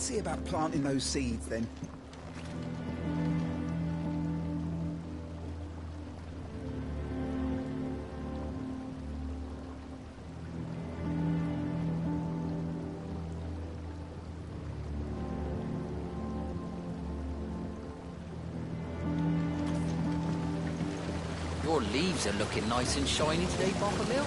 Let's see about planting those seeds then. Your leaves are looking nice and shiny today, Boppermill.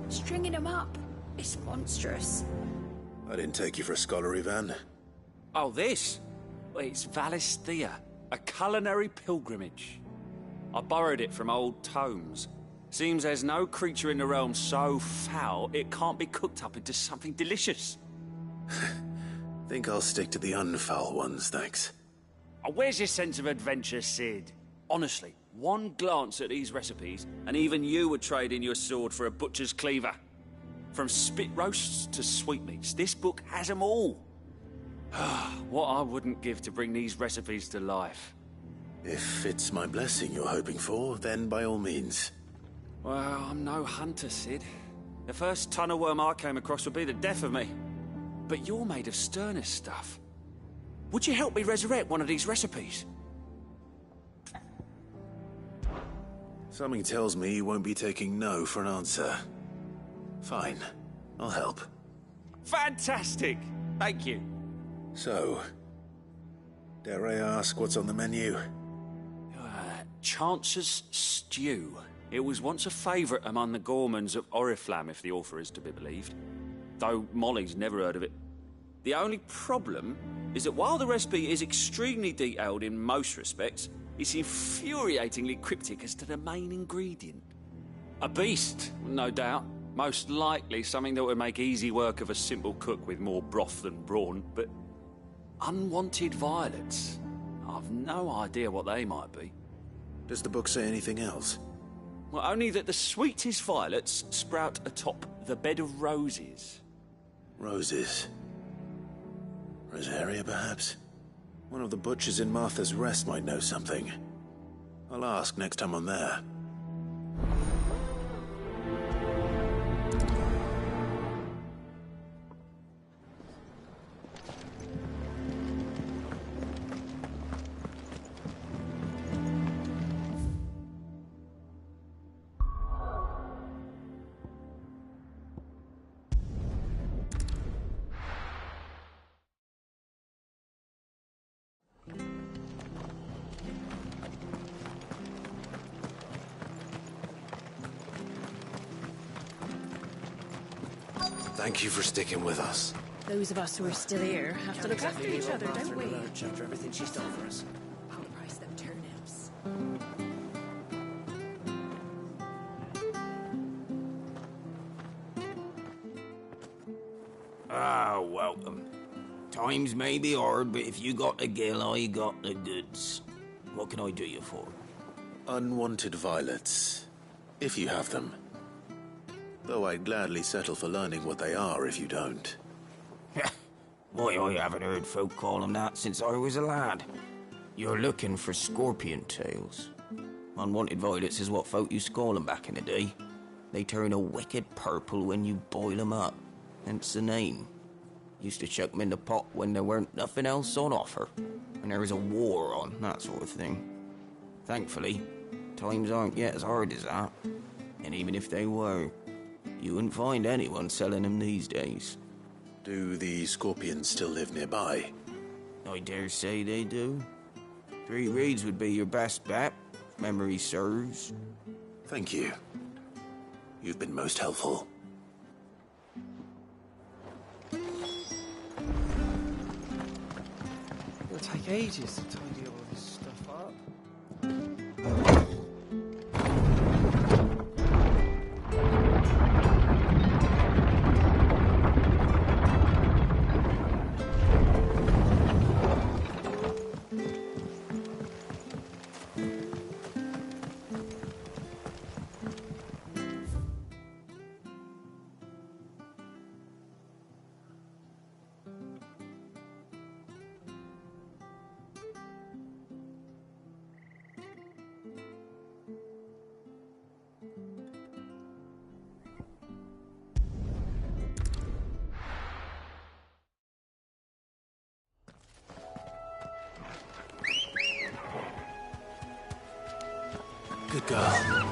Stringing them up. It's monstrous. I didn't take you for a scholarly van. Oh, this? It's Valisthea, a culinary pilgrimage. I borrowed it from old tomes. Seems there's no creature in the realm so foul it can't be cooked up into something delicious. Think I'll stick to the unfoul ones, thanks. Oh, where's your sense of adventure, Sid? Honestly, one glance at these recipes, and even you would trade in your sword for a butcher's cleaver. From spit roasts to sweetmeats, this book has them all. What I wouldn't give to bring these recipes to life. If it's my blessing you're hoping for, then by all means. Well, I'm no hunter, Sid. The first tunnel worm I came across would be the death of me. But you're made of sterner stuff. Would you help me resurrect one of these recipes? Something tells me you won't be taking no for an answer. Fine, I'll help. Fantastic! Thank you. So, dare I ask what's on the menu? Chance's Stew. It was once a favourite among the gourmands of Oriflamme, if the author is to be believed. Though Molly's never heard of it. The only problem is that while the recipe is extremely detailed in most respects, it's infuriatingly cryptic as to the main ingredient. A beast, no doubt. Most likely something that would make easy work of a simple cook with more broth than brawn, but unwanted violets. I've no idea what they might be. Does the book say anything else? Well, only that the sweetest violets sprout atop the bed of roses. Roses. Rosaria, perhaps? One of the butchers in Martha's Rest might know something. I'll ask next time I'm there. Thank you for sticking with us. Those of us who are still here have to look after each other, don't we? After everything she's done for us. I'll price them turnips. Ah, welcome. Times may be hard, but if you got the gill, I got the goods. What can I do you for? Unwanted violets, if you have them. Though I'd gladly settle for learning what they are if you don't. Why, I haven't heard folk call them that since I was a lad. You're looking for scorpion tails. Unwanted violets is what folk used to call them back in the day. They turn a wicked purple when you boil them up, hence the name. Used to chuck them in the pot when there weren't nothing else on offer, and there was a war on, that sort of thing. Thankfully, times aren't yet as hard as that, and even if they were, you wouldn't find anyone selling them these days. Do the scorpions still live nearby? I dare say they do. 3 Reeds would be your best bet, if memory serves. Thank you. You've been most helpful. take ages to tidy all this stuff up. Good girl.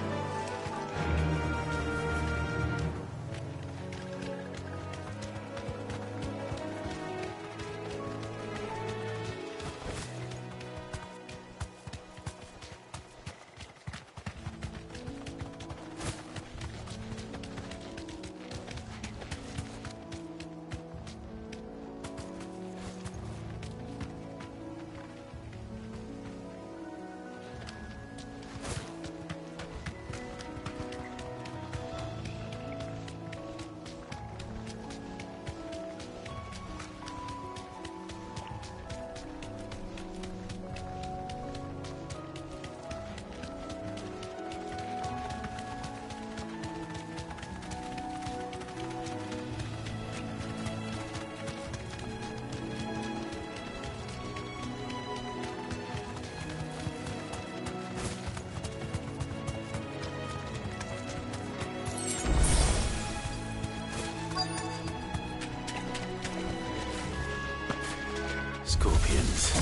Scorpions.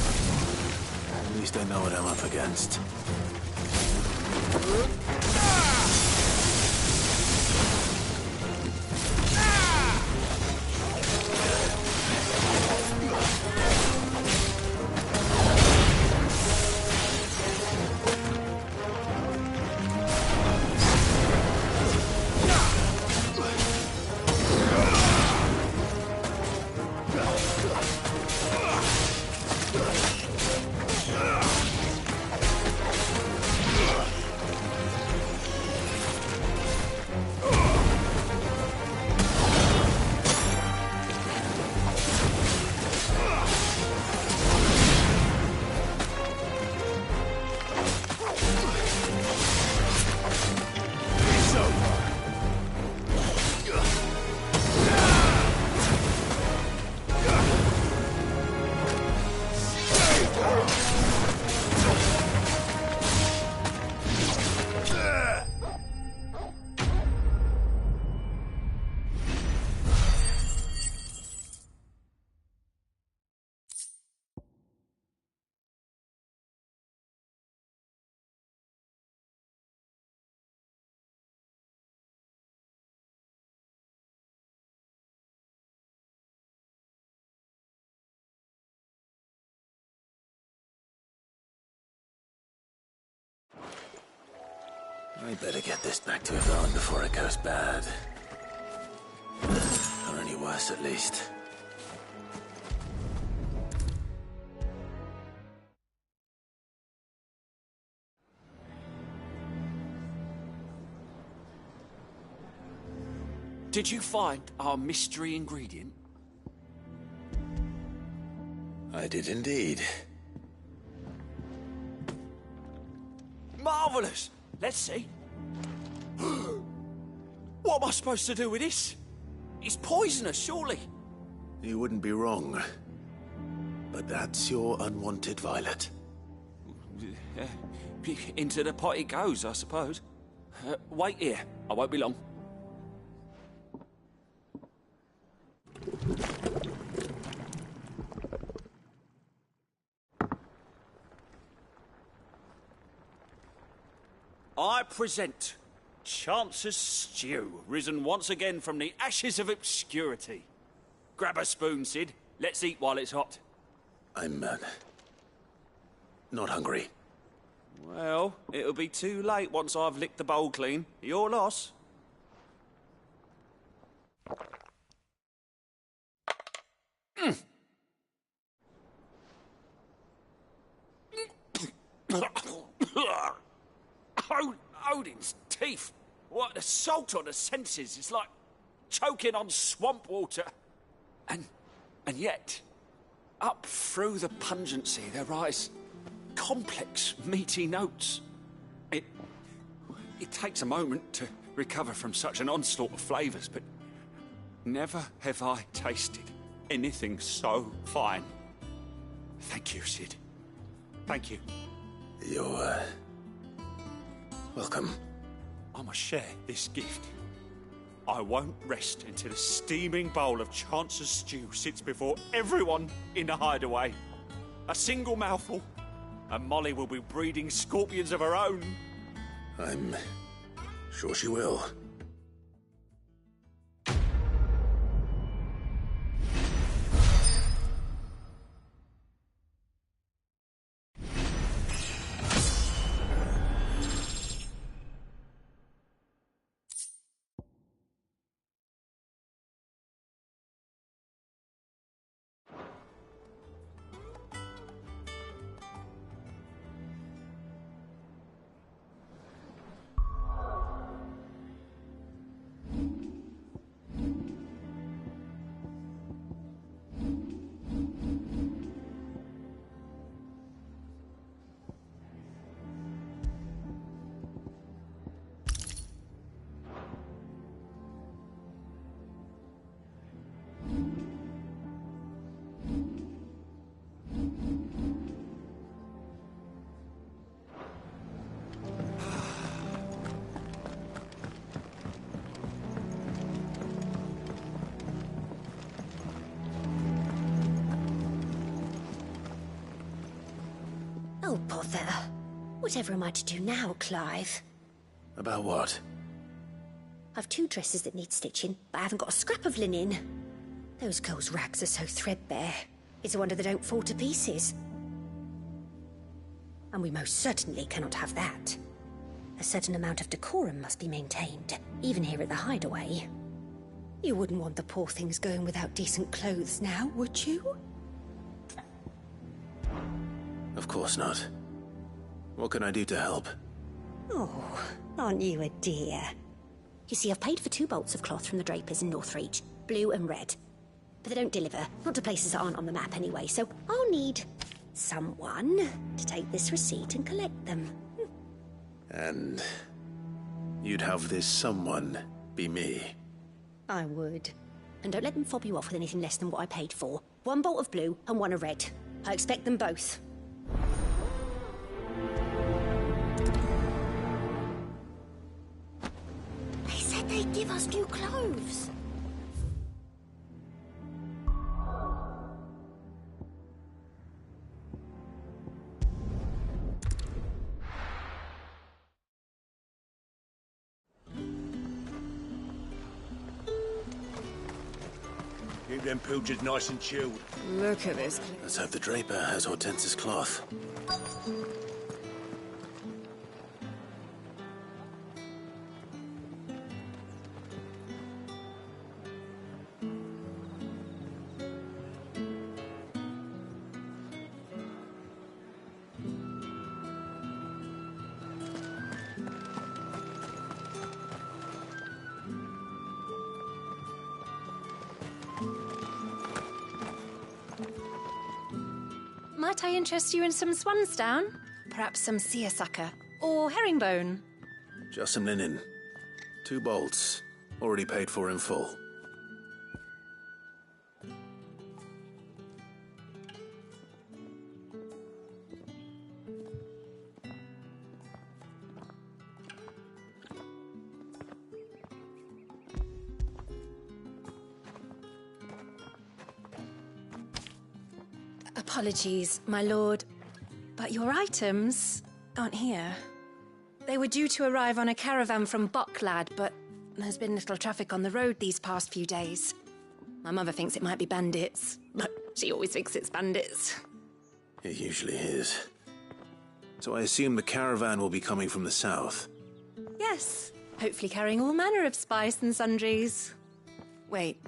At least I know what I'm up against. I better get this back to Yvonne before it goes bad. Or any worse, at least. Did you find our mystery ingredient? I did indeed. Marvellous! Let's see. What am I supposed to do with this? It's poisonous, surely. You wouldn't be wrong. But that's your unwanted violet. Into the pot it goes, I suppose. Wait here. I won't be long. I present Chance's Stew, risen once again from the ashes of obscurity. Grab a spoon, Sid. Let's eat while it's hot. I'm, not hungry. Well, it'll be too late once I've licked the bowl clean. Your loss. Odin's teeth. What an assault on the senses. It's like choking on swamp water. And yet, up through the pungency, there rise complex, meaty notes. It takes a moment to recover from such an onslaught of flavours, but never have I tasted anything so fine. Thank you, Sid. Thank you. You're, welcome. I must share this gift. I won't rest until a steaming bowl of Chance's stew sits before everyone in the hideaway. A single mouthful, and Molly will be breeding scorpions of her own. I'm sure she will. Oh, bother. Whatever am I to do now, Clive? About what? I've 2 dresses that need stitching, but I haven't got a scrap of linen. Those girls' rags are so threadbare. It's a wonder they don't fall to pieces. And we most certainly cannot have that. A certain amount of decorum must be maintained, even here at the hideaway. You wouldn't want the poor things going without decent clothes now, would you? Of course not. What can I do to help? Oh, aren't you a dear? You see, I've paid for 2 bolts of cloth from the drapers in Northreach, blue and red. But they don't deliver, not to places that aren't on the map anyway, so I'll need someone to take this receipt and collect them. And you'd have this someone be me. I would. And don't let them fob you off with anything less than what I paid for. 1 bolt of blue and 1 of red. I expect them both. They said they'd give us new clothes. Keep them pilchards nice and chilled. Look at this. Let's hope the draper has Hortense's cloth. Might I interest you in some swansdown? Perhaps some seersucker? Or herringbone? Just some linen. 2 bolts. Already paid for in full. Apologies, my lord, but your items aren't here. They were due to arrive on a caravan from Bucklad, but there's been little traffic on the road these past few days. My mother thinks it might be bandits, but she always thinks it's bandits. It usually is. So I assume the caravan will be coming from the south. Yes, hopefully carrying all manner of spice and sundries. Wait,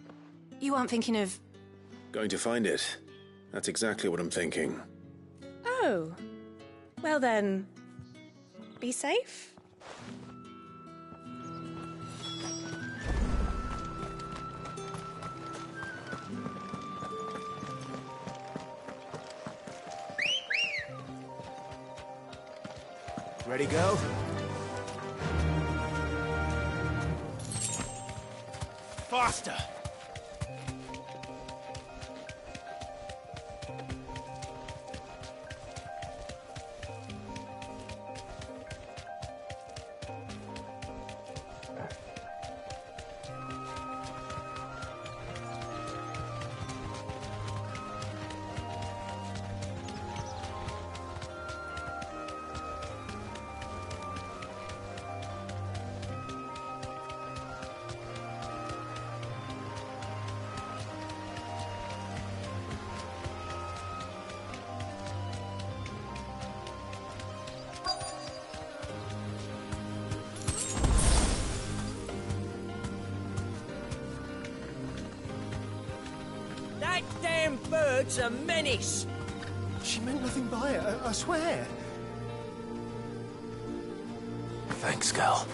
you aren't thinking of... Going to find it. That's exactly what I'm thinking. Oh. Well then, be safe. Ready, go? Faster! That damn bird's a menace! She meant nothing by it, I swear. Thanks, girl.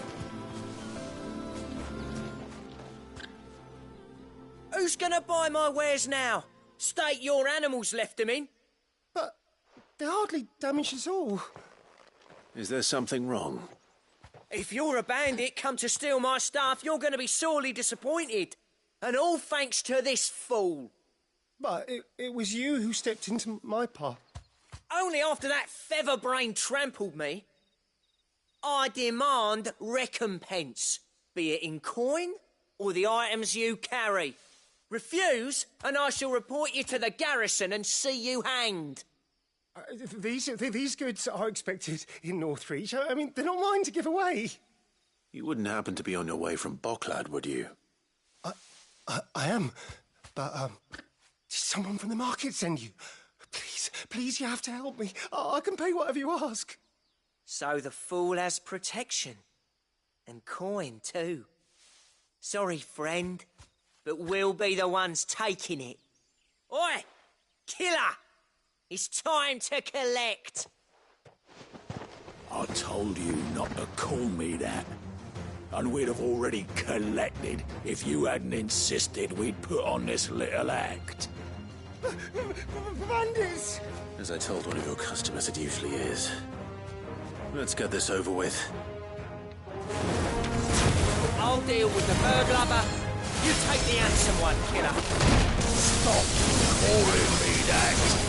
Who's gonna buy my wares now? State your animals left them in. But they're hardly damaged at all. Is there something wrong? If you're a bandit come to steal my stuff, you're gonna be sorely disappointed. And all thanks to this fool. But it was you who stepped into my path. Only after that feather-brain trampled me. I demand recompense, be it in coin or the items you carry. Refuse, and I shall report you to the garrison and see you hanged. These goods are expected in Northreach. I mean, they're not mine to give away. You wouldn't happen to be on your way from Bocklad, would you? I am, but did someone from the market send you? Please, you have to help me. I can pay whatever you ask. So the fool has protection. And coin, too. Sorry, friend, but we'll be the ones taking it. Oi! Killer! It's time to collect! I told you not to call me that. And we'd have already collected if you hadn't insisted we'd put on this little act. Bandits! As I told one of your customers, it usually is. Let's get this over with. I'll deal with the bird lover. You take the handsome one, killer. Stop calling me that.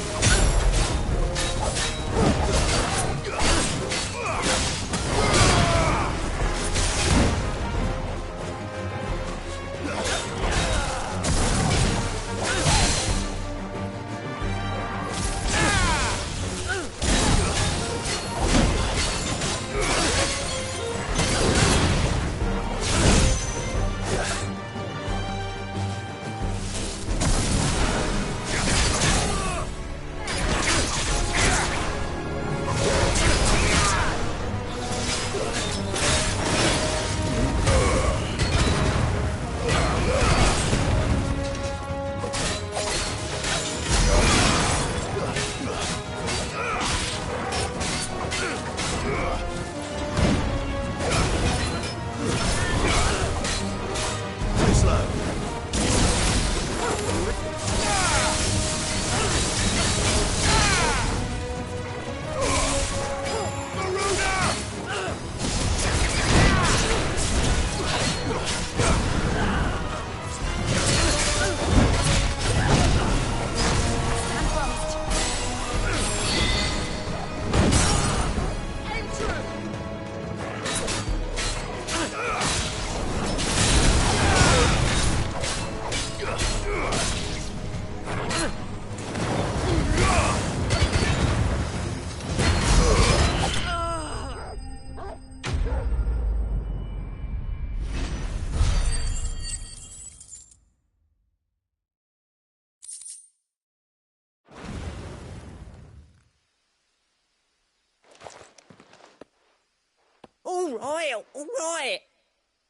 All right.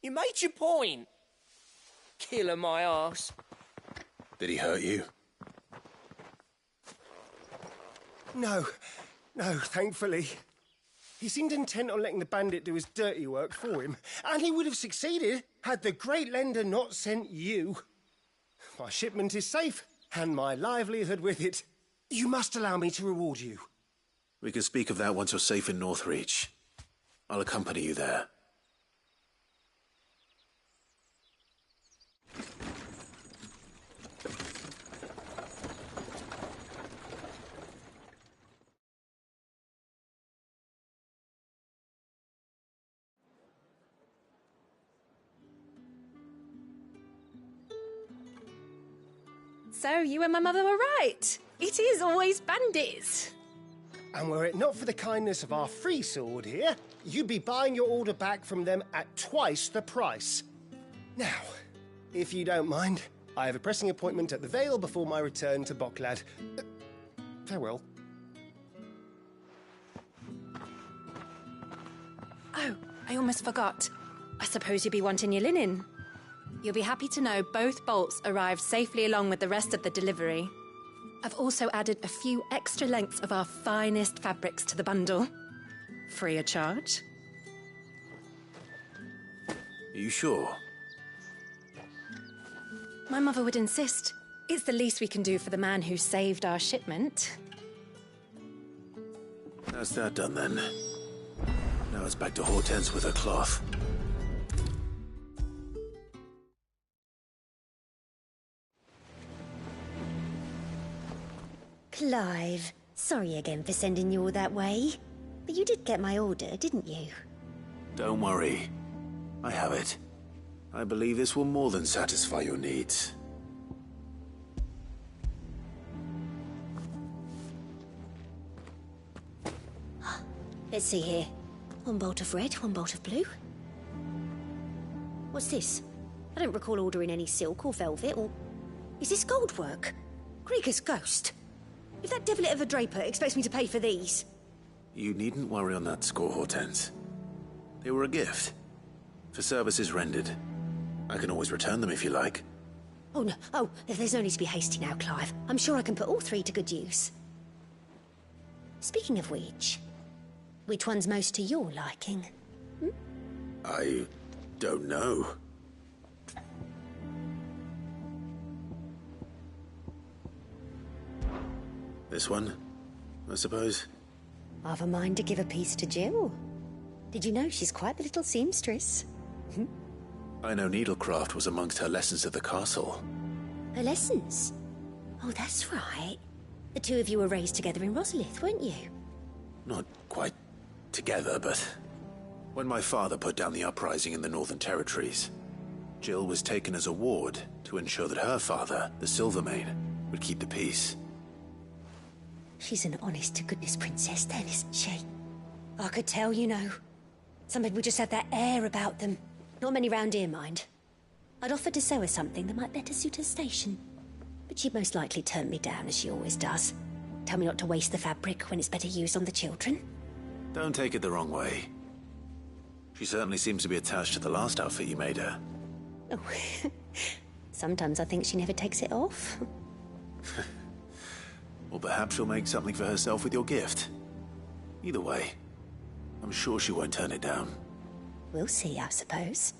You made your point. Killer my arse. Did he hurt you? No, thankfully. He seemed intent on letting the bandit do his dirty work for him, and he would have succeeded had the great lender not sent you. My shipment is safe, and my livelihood with it. You must allow me to reward you. We can speak of that once you're safe in Northreach. I'll accompany you there. So, you and my mother were right. It is always bandits. And were it not for the kindness of our free sword here, you'd be buying your order back from them at twice the price. Now, if you don't mind, I have a pressing appointment at the Vale before my return to Bocklad. Farewell. Oh, I almost forgot. I suppose you'll be wanting your linen. You'll be happy to know both bolts arrived safely along with the rest of the delivery. I've also added a few extra lengths of our finest fabrics to the bundle. Free of charge. Are you sure? My mother would insist. It's the least we can do for the man who saved our shipment. That's that done then. Now it's back to Hortense with her cloth. Clive, sorry again for sending you all that way. But you did get my order, didn't you? Don't worry. I have it. I believe this will more than satisfy your needs. Let's see here. One bolt of red, one bolt of blue. What's this? I don't recall ordering any silk or velvet or... Is this gold work? Krieger's ghost. If that devilet of a draper expects me to pay for these... You needn't worry on that score, Hortense. They were a gift. For services rendered. I can always return them if you like. Oh, no. Oh, there's no need to be hasty now, Clive. I'm sure I can put all three to good use. Speaking of which one's most to your liking? I don't know. This one, I suppose? I've a mind to give a piece to Jill. Did you know she's quite the little seamstress? I know needlecraft was amongst her lessons at the castle. Her lessons? Oh, that's right. The two of you were raised together in Rosalith, weren't you? Not quite together, but... When my father put down the uprising in the Northern Territories, Jill was taken as a ward to ensure that her father, the Silvermane, would keep the peace. She's an honest-to-goodness princess then, isn't she? I could tell, you know. Some people just have that air about them. Not many round here, mind. I'd offered to sew her something that might better suit her station. But she'd most likely turn me down, as she always does. Tell me not to waste the fabric when it's better used on the children. Don't take it the wrong way. She certainly seems to be attached to the last outfit you made her. Oh, sometimes I think she never takes it off. Or perhaps she'll make something for herself with your gift. Either way, I'm sure she won't turn it down. We'll see, I suppose.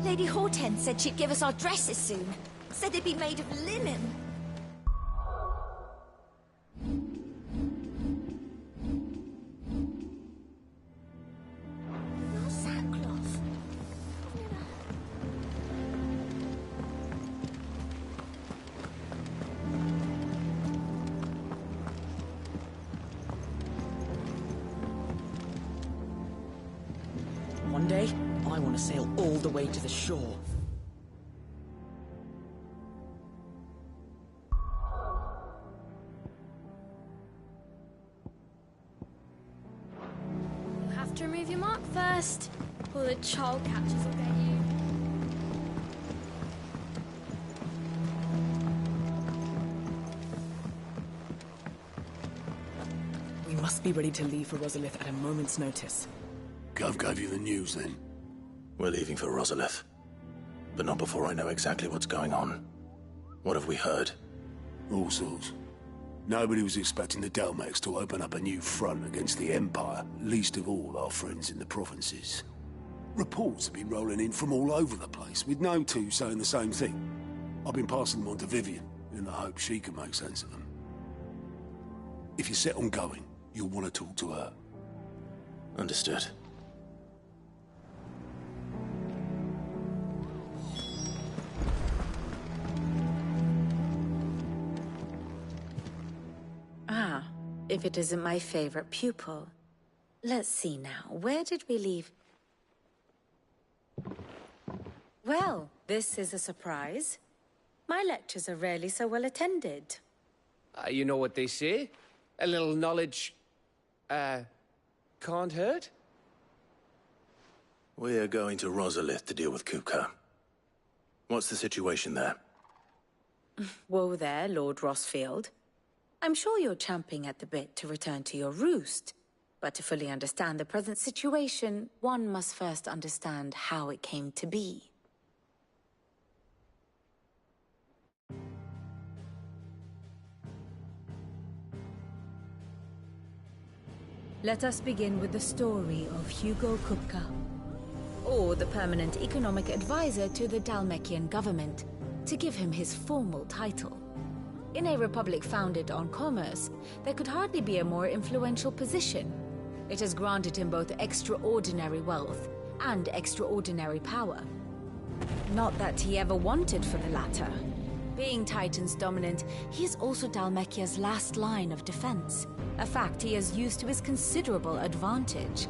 Lady Hortense said she'd give us our dresses soon. Said they'd be made of linen. No sackcloth. One day, I want to sail all the way to the shore. You have to remove your mark first, or the child catchers will get you. We must be ready to leave for Rosalith at a moment's notice. Gov gave you the news then? We're leaving for Rosalith. But not before I know exactly what's going on. What have we heard? All sorts. Nobody was expecting the Delmex to open up a new front against the Empire, least of all our friends in the provinces. Reports have been rolling in from all over the place, with no two saying the same thing. I've been passing them on to Vivian, in the hope she can make sense of them. If you're set on going, you'll want to talk to her. Understood. Ah, if it isn't my favorite pupil. Let's see now, where did we leave? Well, this is a surprise. My lectures are rarely so well attended. You know what they say? A little knowledge, can't hurt? We're going to Rosalith to deal with Kupka. What's the situation there? Whoa there, Lord Rossfield. I'm sure you're champing at the bit to return to your roost. But to fully understand the present situation, one must first understand how it came to be. Let us begin with the story of Hugo Kupka, or the permanent economic advisor to the Dalmekian government, to give him his formal title. In a republic founded on commerce, there could hardly be a more influential position. It has granted him both extraordinary wealth and extraordinary power. Not that he ever wanted for the latter. Being Titan's dominant, he is also Dalmekia's last line of defense, a fact he has used to his considerable advantage.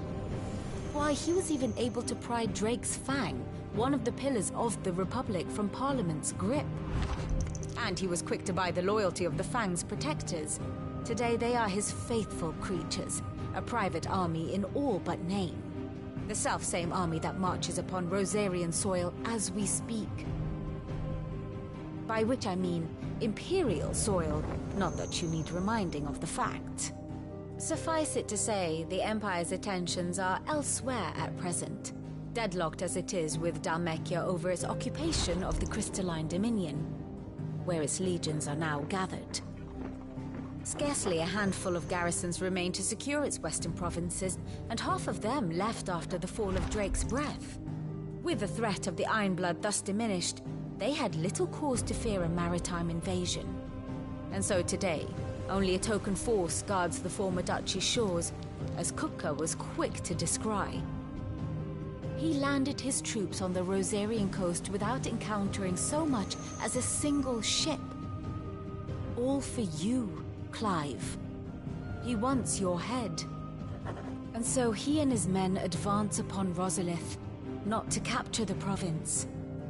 Why, he was even able to pry Drake's Fang, one of the pillars of the Republic, from Parliament's grip. And he was quick to buy the loyalty of the Fang's protectors. Today they are his faithful creatures, a private army in all but name. The self-same army that marches upon Rosarian soil as we speak. By which I mean Imperial soil, not that you need reminding of the fact. Suffice it to say, the Empire's attentions are elsewhere at present, deadlocked as it is with Dalmekia over its occupation of the Crystalline Dominion, where its legions are now gathered. Scarcely a handful of garrisons remain to secure its western provinces, and half of them left after the fall of Drake's Breath. With the threat of the Ironblood thus diminished, they had little cause to fear a maritime invasion. And so today, only a token force guards the former duchy's shores, as Kupka was quick to descry. He landed his troops on the Rosarian coast without encountering so much as a single ship. All for you, Clive. He wants your head. And so he and his men advance upon Rosalith, not to capture the province,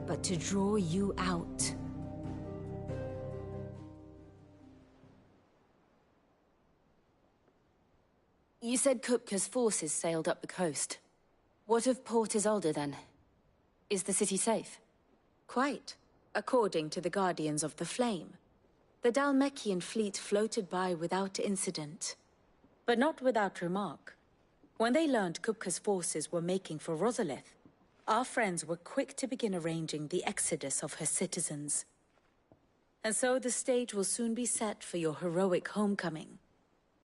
but to draw you out. You said Kupka's forces sailed up the coast. What of Port Isolde, then? Is the city safe? Quite, according to the Guardians of the Flame. The Dalmekian fleet floated by without incident. But not without remark. When they learned Kupka's forces were making for Rosalith, our friends were quick to begin arranging the exodus of her citizens. And so the stage will soon be set for your heroic homecoming.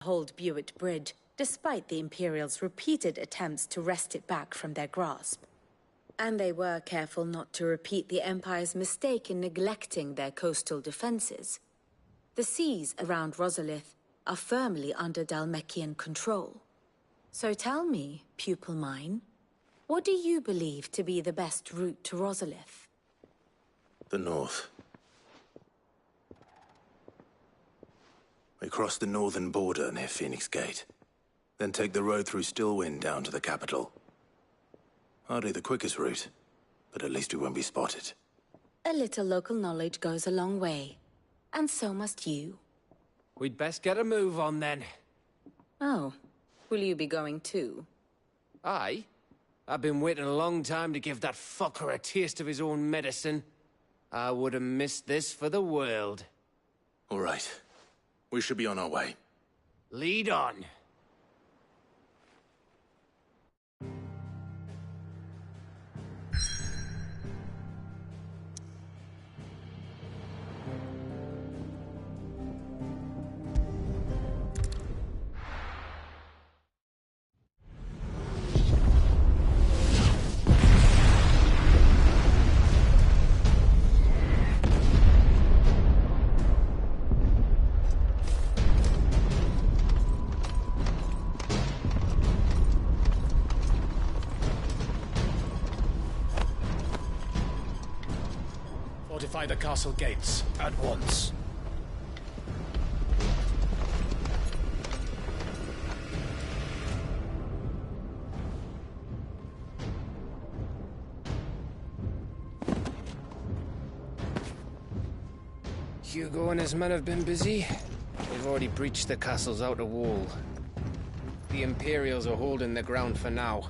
Hold Buett Bridge, despite the Imperials' repeated attempts to wrest it back from their grasp. And they were careful not to repeat the Empire's mistake in neglecting their coastal defenses. The seas around Rosalith are firmly under Dalmekian control. So tell me, pupil mine, what do you believe to be the best route to Rosalith? The north. We cross the northern border near Phoenix Gate. Then take the road through Stillwind down to the capital. Hardly the quickest route, but at least we won't be spotted. A little local knowledge goes a long way. And so must you. We'd best get a move on then. Oh, will you be going too? Aye. I've been waiting a long time to give that fucker a taste of his own medicine. I would have missed this for the world. All right. We should be on our way. Lead on. Fortify the castle gates at once. Hugo and his men have been busy. They've already breached the castle's outer wall. The Imperials are holding the ground for now,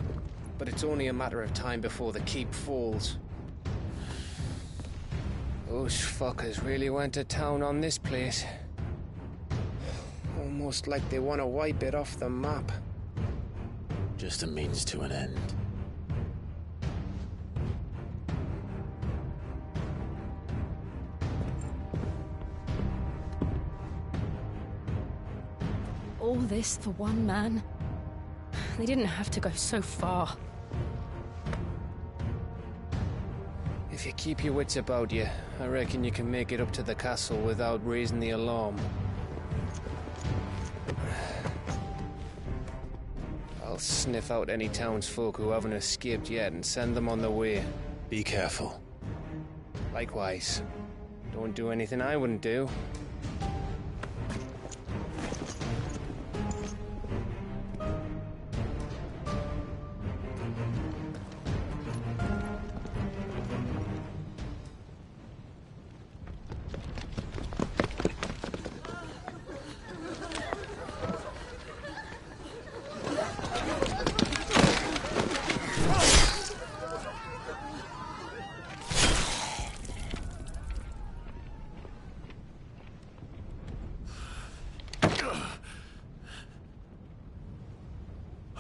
but it's only a matter of time before the keep falls. Those fuckers really went to town on this place. Almost like they want to wipe it off the map. Just a means to an end. All this for one man? They didn't have to go so far. If you keep your wits about you, I reckon you can make it up to the castle without raising the alarm. I'll sniff out any townsfolk who haven't escaped yet and send them on their way. Be careful. Likewise. Don't do anything I wouldn't do.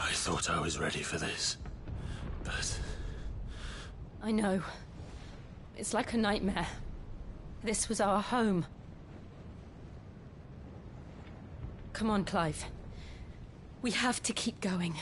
I thought I was ready for this, but... I know. It's like a nightmare. This was our home. Come on, Clive. We have to keep going.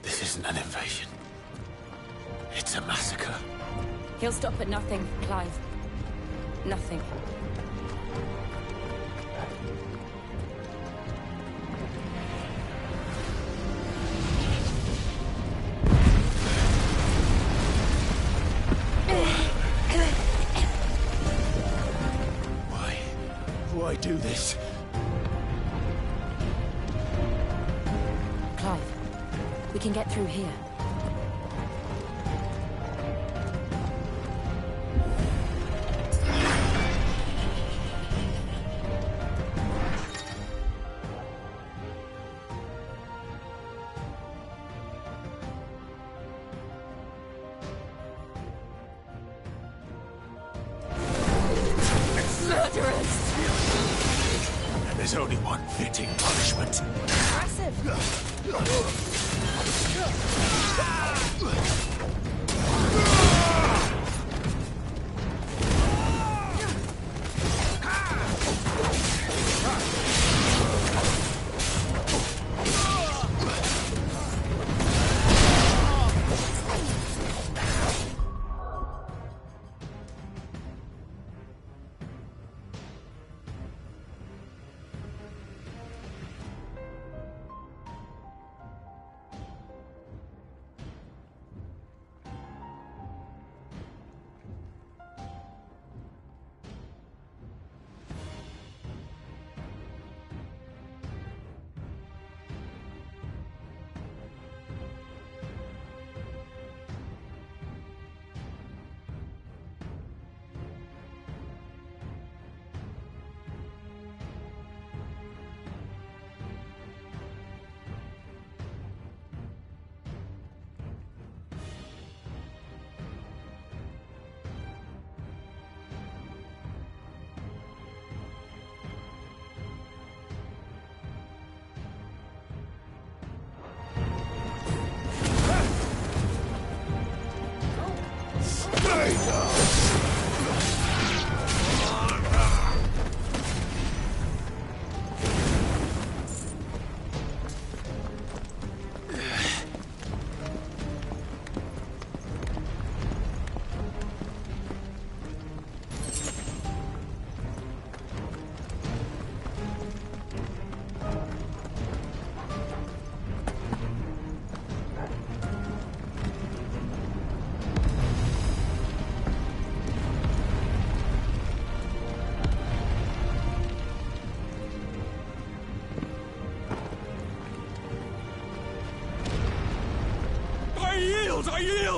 This isn't an invasion. It's a massacre. He'll stop at nothing, Clive. Nothing. Why do this? Clive, we can get through here. There's only one fitting punishment.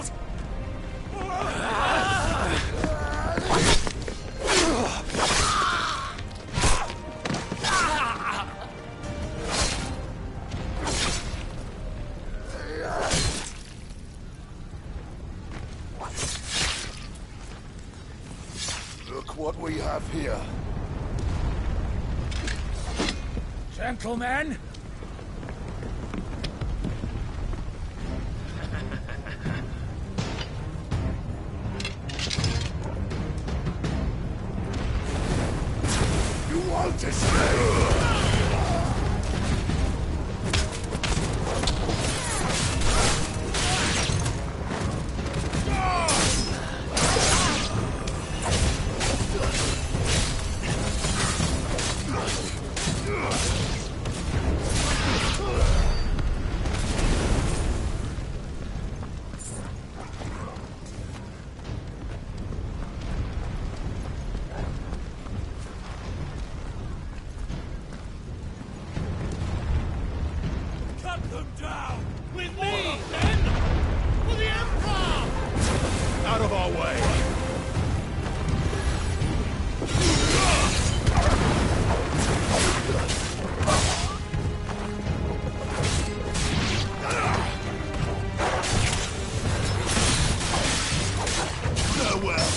shield! Look what we have here. Gentlemen! You want to stay? Cut them down! With me, then! For the Emperor! Out of our way! Farewell!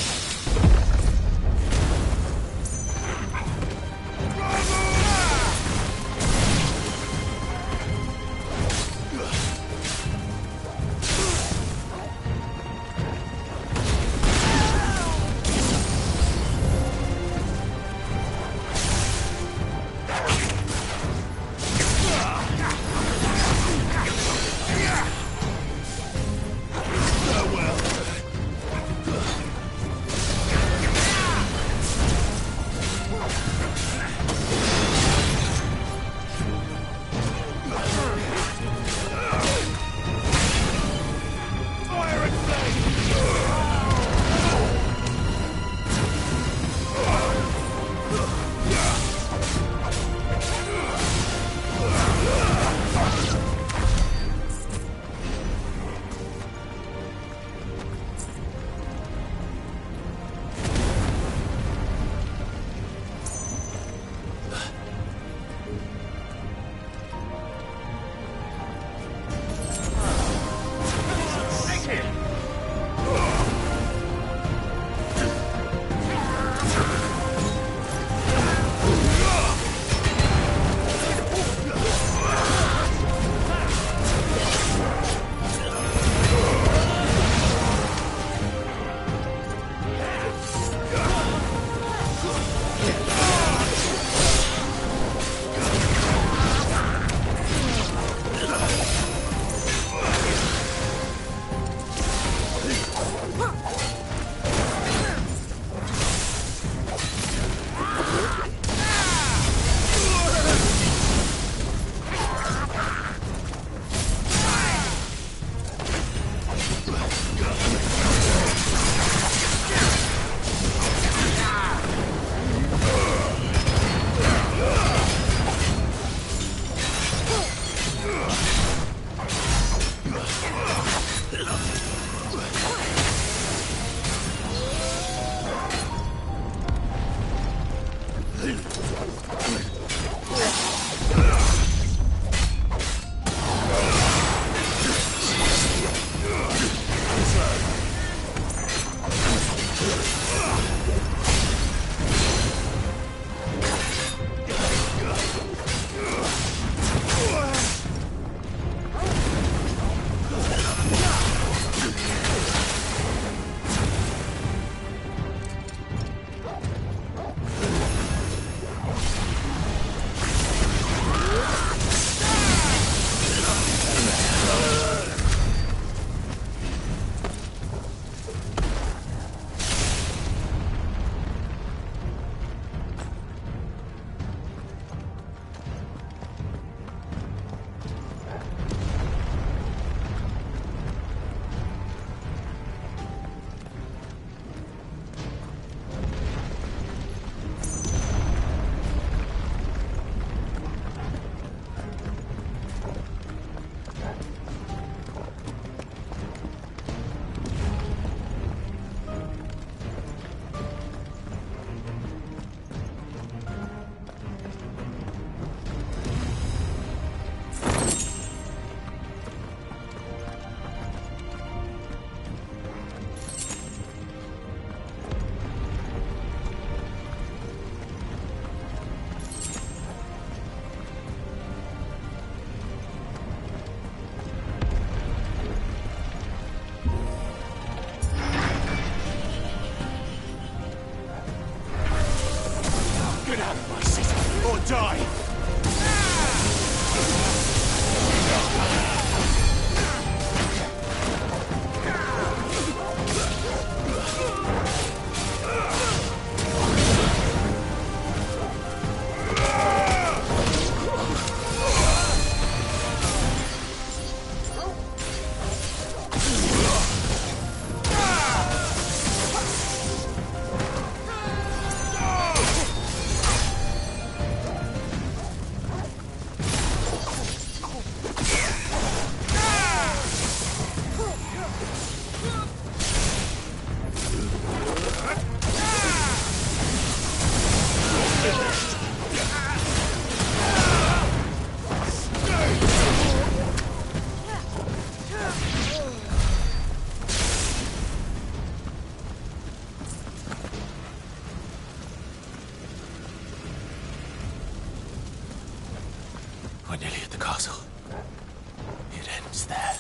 What's there?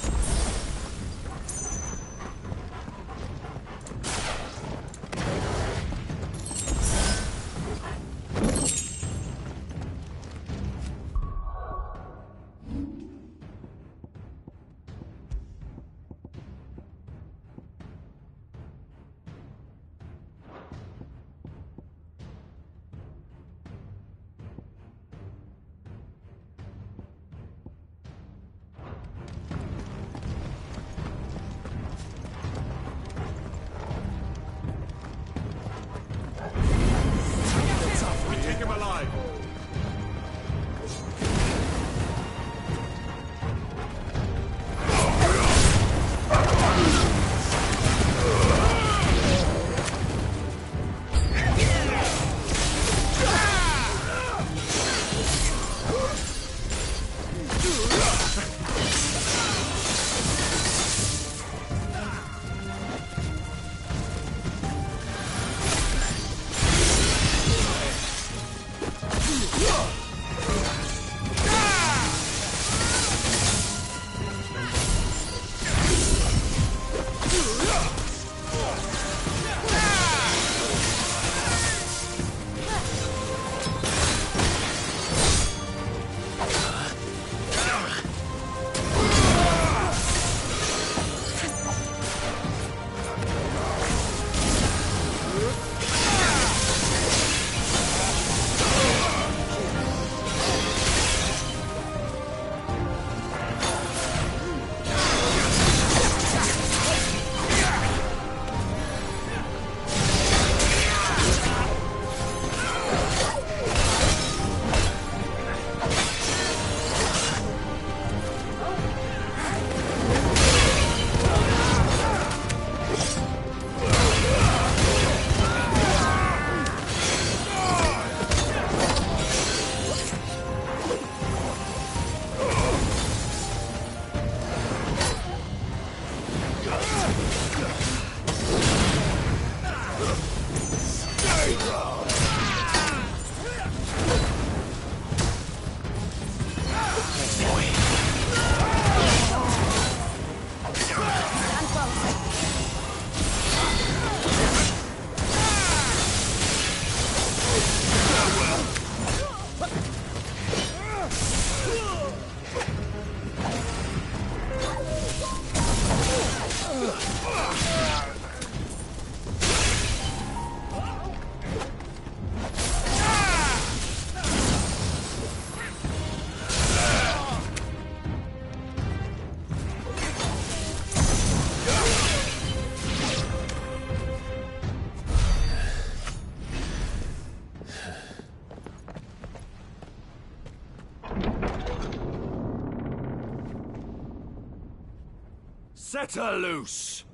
Set her loose!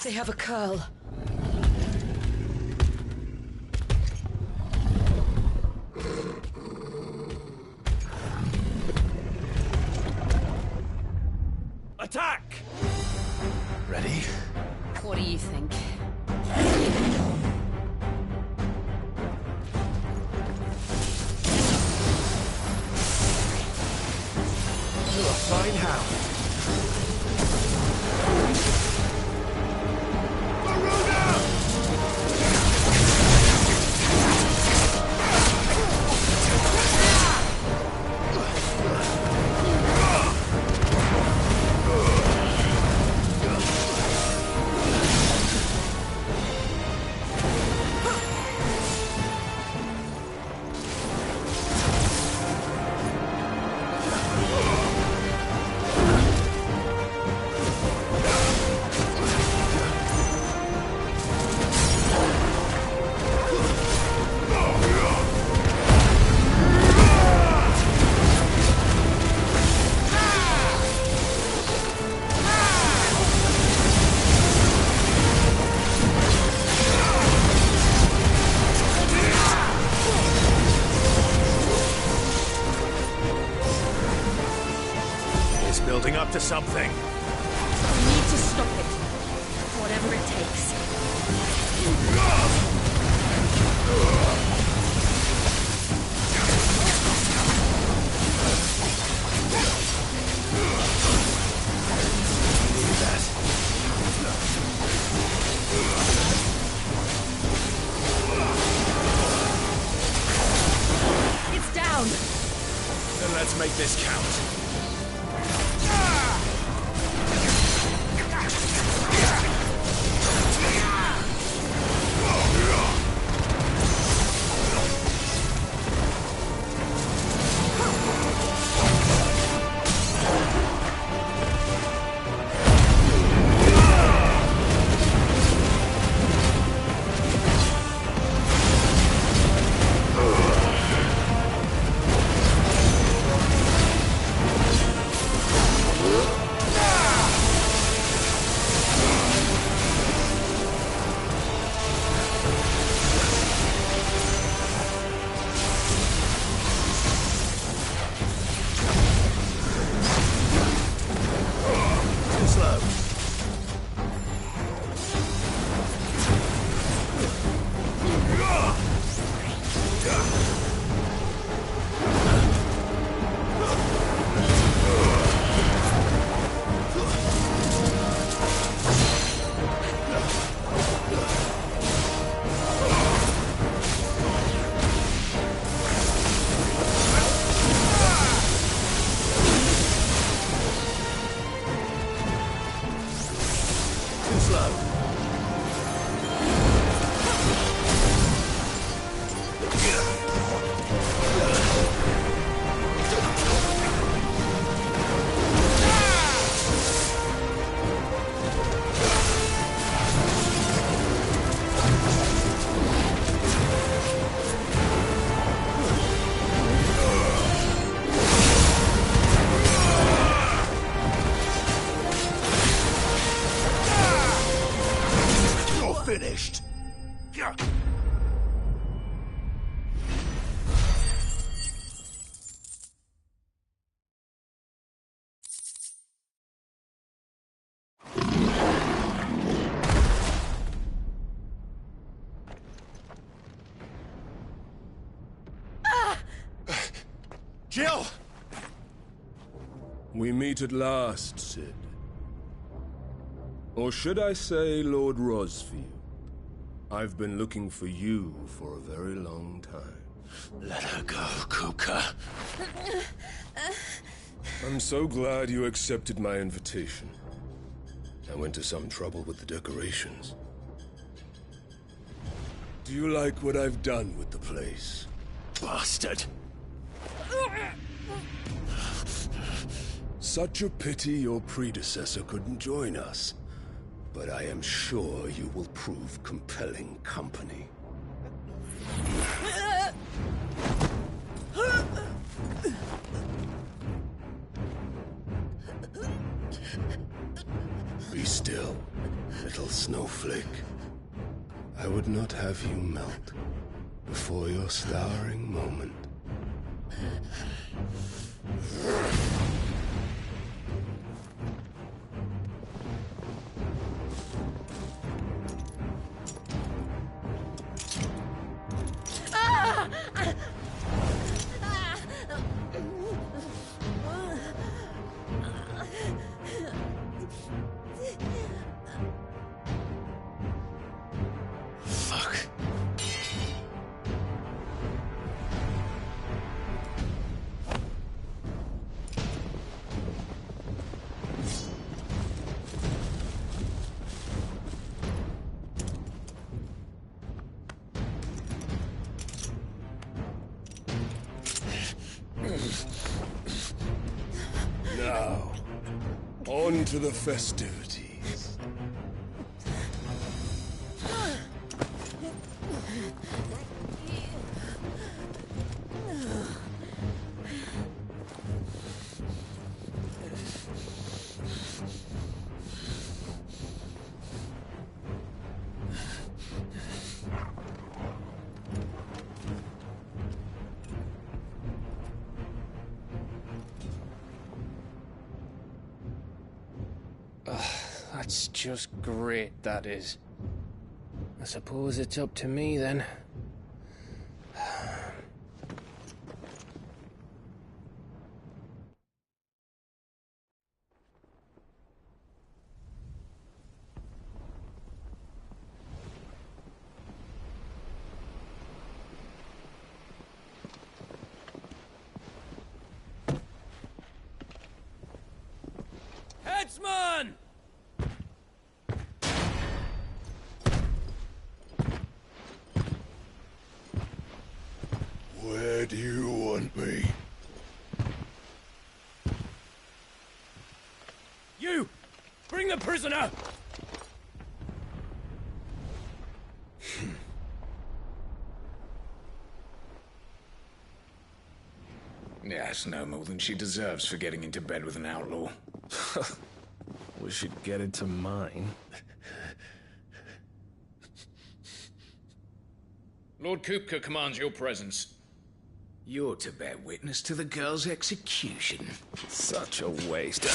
They have a curl. Attack! Ready? What do you think? You're a fine hound. Building up to something. We need to stop it. Whatever it takes. discount. Finished. Jill! We meet at last, Sid. Or should I say, Lord Rosfield? I've been looking for you for a very long time. Let her go, Kuka. I'm so glad you accepted my invitation. I went to some trouble with the decorations. Do you like what I've done with the place? Bastard! Such a pity your predecessor couldn't join us. But I am sure you will prove compelling company. Be still, little snowflake. I would not have you melt before your starring moment. Fuck. Now, on to the festivities. That's just great, that is. I suppose it's up to me, then. Craftsman! Where do you want me? You! Bring the prisoner! Yes, no more than she deserves for getting into bed with an outlaw. We should get into mine. Lord Kupka commands your presence. You're to bear witness to the girl's execution. Such a waste.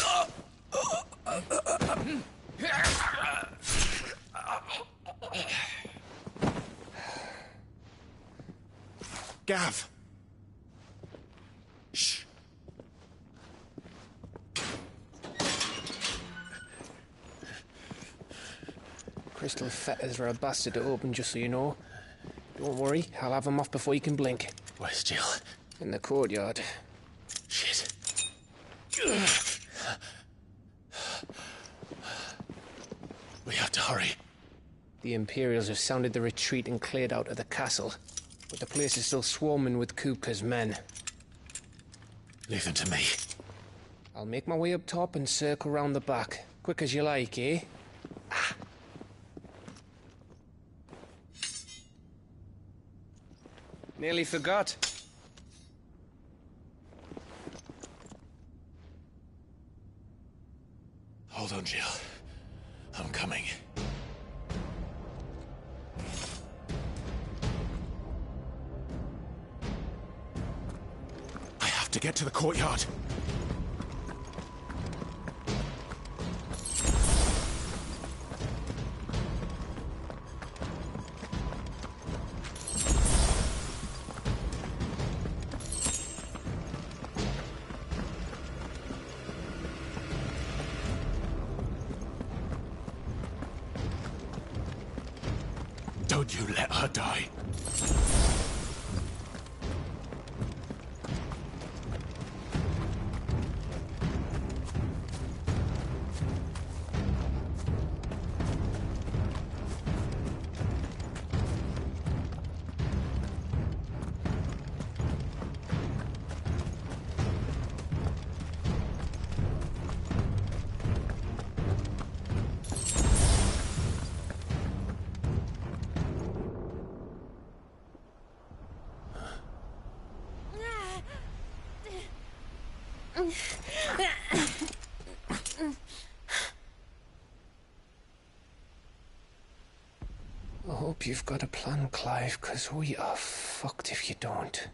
Gav! Shh. Crystal fetters are a bastard to open, just so you know. Don't worry, I'll have them off before you can blink. Where's Jill? In the courtyard. Shit. We have to hurry. The Imperials have sounded the retreat and cleared out of the castle. But the place is still swarming with Kupka's men. Leave them to me. I'll make my way up top and circle round the back. Quick as you like, eh? Nearly forgot. Hold on, Jill. I'm coming. I have to get to the courtyard. Don't you let her die. I hope you've got a plan, Clive, because we are fucked if you don't.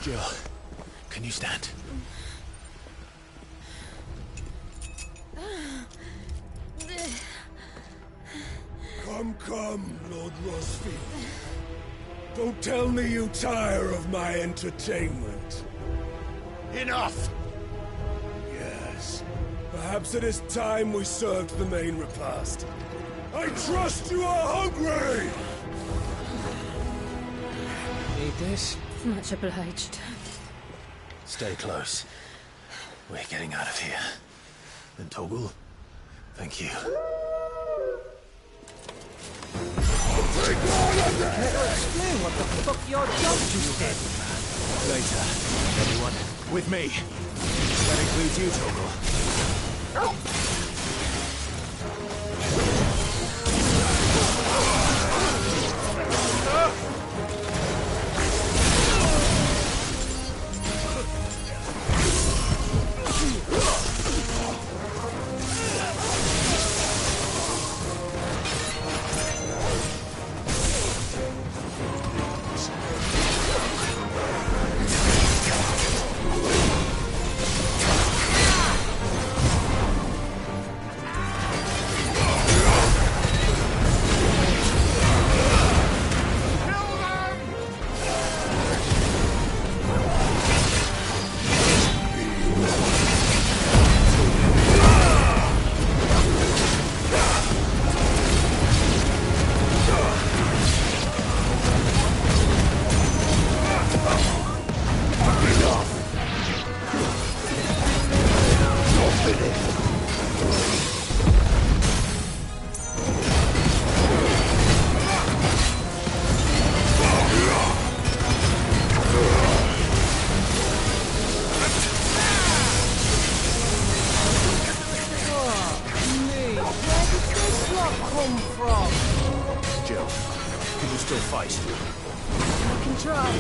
Jill, can you stand? Come, Lord Rosfield. Don't tell me you tire of my entertainment. Enough! Yes. Perhaps it is time we served the main repast. I trust you are hungry! Need this? Much obliged. Stay close. We're getting out of here. And Toggle, thank you. Explain what the fuck your job you did. Later, everyone. With me. That includes you, Toggle. I can try.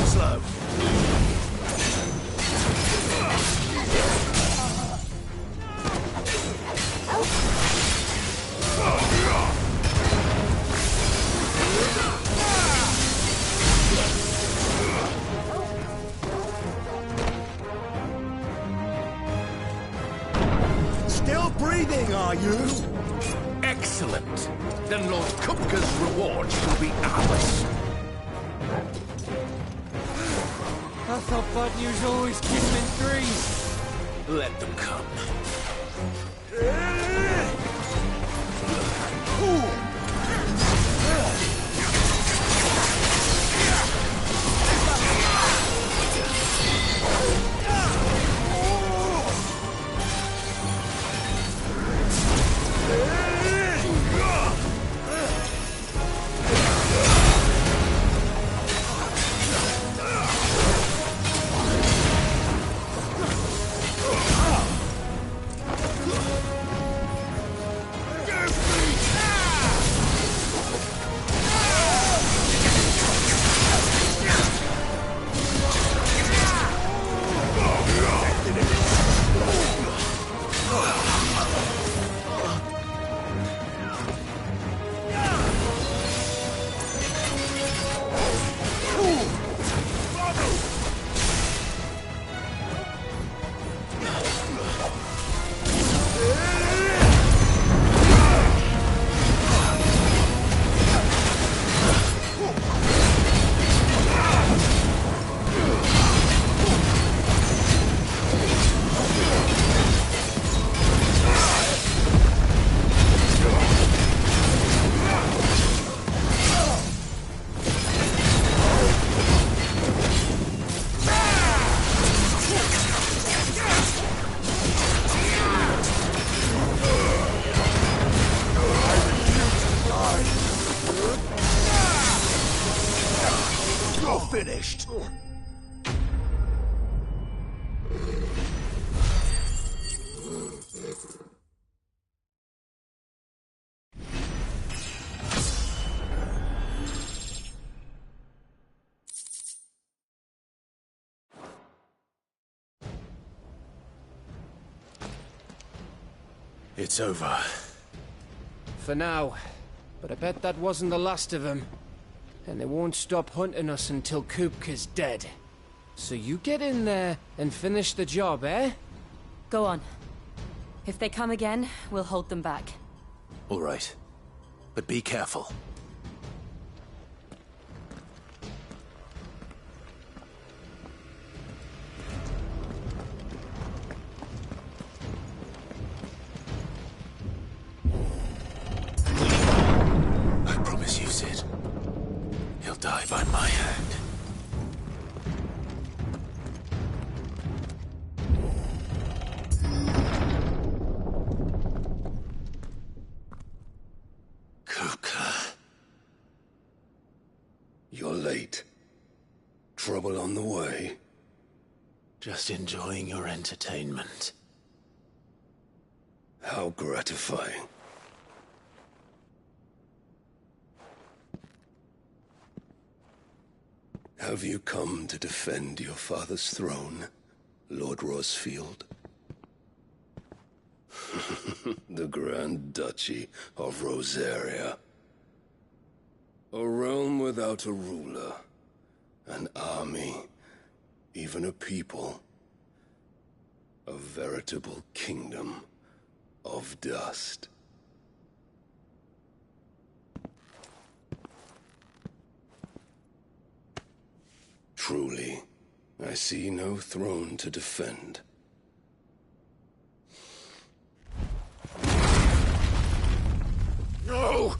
Slow. Still breathing, are you? Excellent. Then Lord Kupka's rewards will be ours. I thought bad news always came in threes. Let them come. You're finished. It's over. For now. But I bet that wasn't the last of them. And they won't stop hunting us until Kupka's dead. So you get in there and finish the job, eh? Go on. If they come again, we'll hold them back. All right. But be careful. I promise you, Sid. He'll die by my hand. Kupka. You're late. Trouble on the way. Just enjoying your entertainment. How gratifying. Have you come to defend your father's throne, Lord Rosfield? The Grand Duchy of Rosaria. A realm without a ruler, an army, even a people. A veritable kingdom of dust. Truly, I see no throne to defend. No!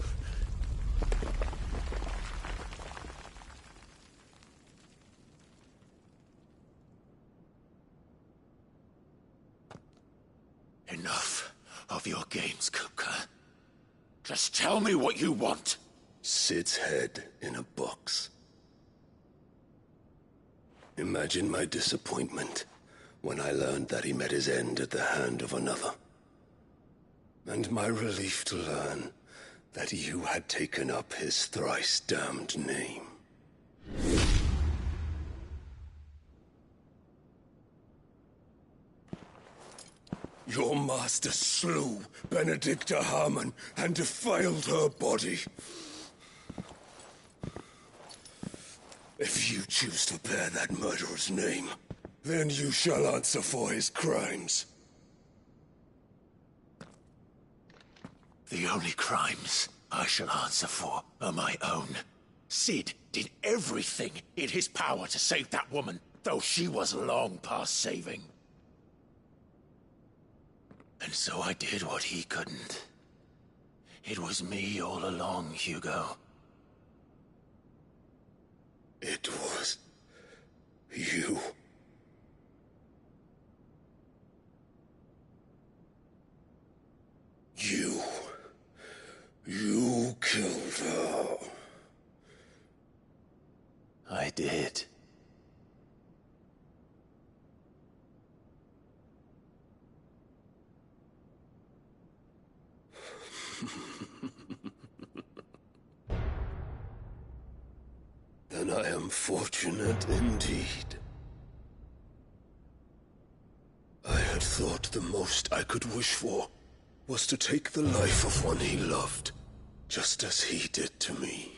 Enough of your games, Kupka. Just tell me what you want. Sid's head in a box. Imagine my disappointment when I learned that he met his end at the hand of another. And my relief to learn that you had taken up his thrice damned name. Your master slew Benedicta Harmon and defiled her body. If you choose to bear that murderer's name, then you shall answer for his crimes. The only crimes I shall answer for are my own. Sid did everything in his power to save that woman, though she was long past saving. And so I did what he couldn't. It was me all along, Hugo. It was you. You killed her. I did. Then I am fortunate indeed. I had thought the most I could wish for was to take the life of one he loved, just as he did to me.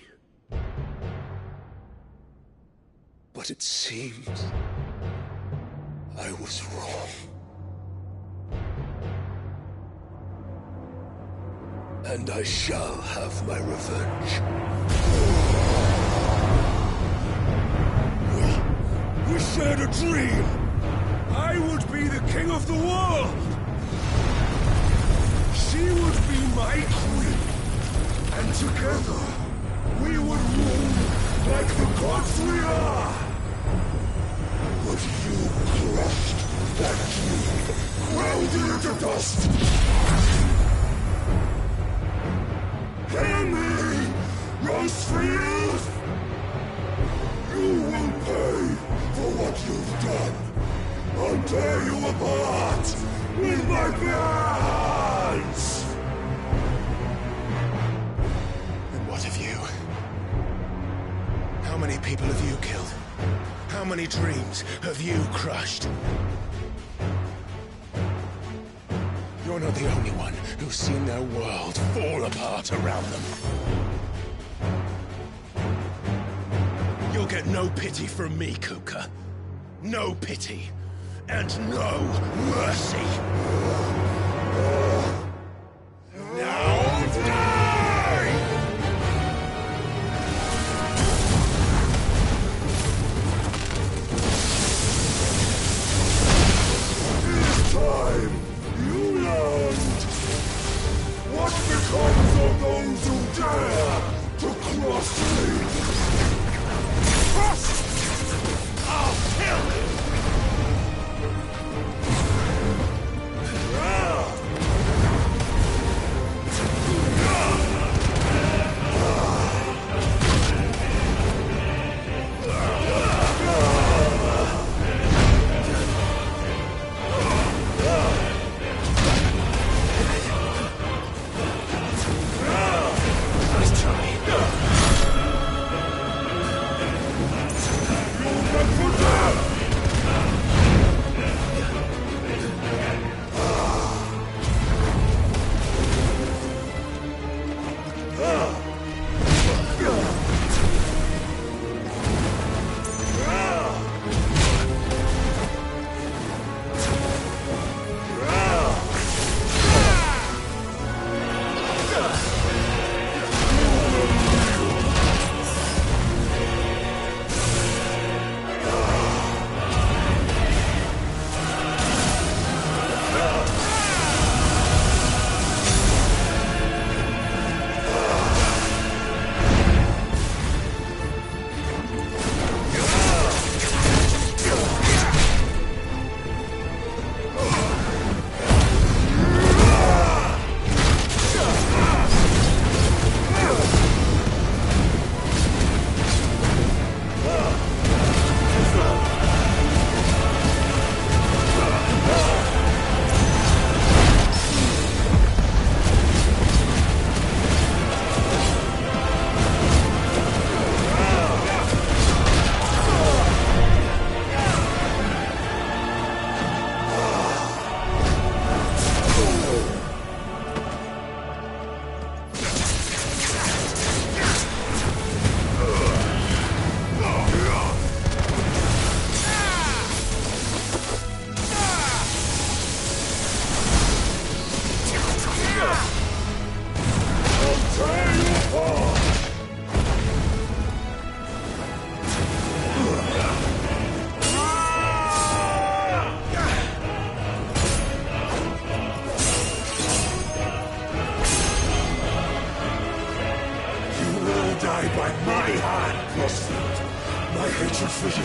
But it seems I was wrong. And I shall have my revenge. We shared a dream. I would be the king of the world. She would be my queen. And together, we would rule like the gods we are. But you crushed that dream, ground it into dust. Hear me, Rosefield! You will pay for what you've done. I'll tear you apart with my bare hands! And what of you? How many people have you killed? How many dreams have you crushed? You're not the only one who's seen their world fall apart around them. You'll get no pity from me, Kupka. No pity. And no mercy. Now die! This time, you learned what becomes of those who dare to cross me. I'll kill him!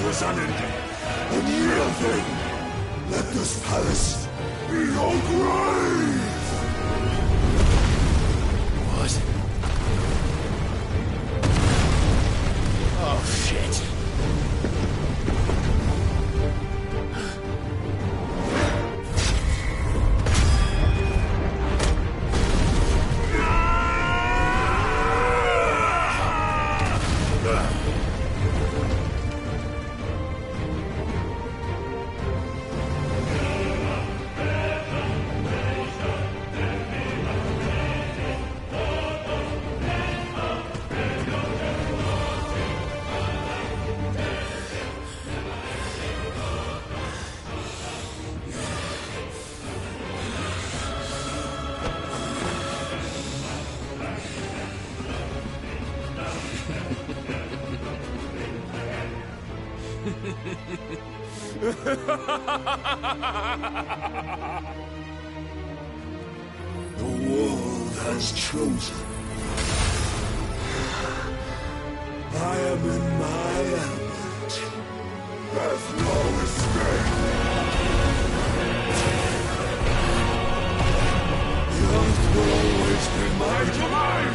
was unending, and yielding. Let this palace be your grave! What? Oh, shit. The world has chosen. I am in my element. There's no escape. The earth will always be my domain.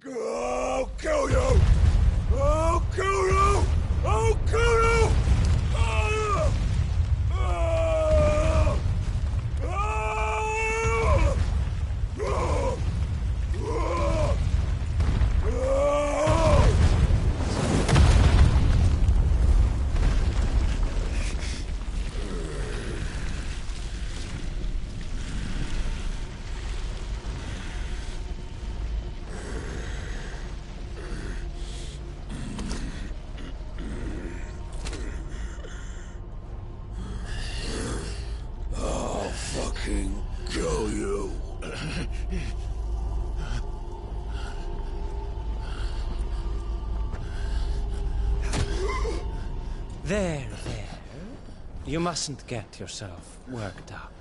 I'll kill you! I'll kill you! I'll kill you! Ah! Ah! Ah! Ah! Ah! Ah! I'll fucking kill you. There. You mustn't get yourself worked up.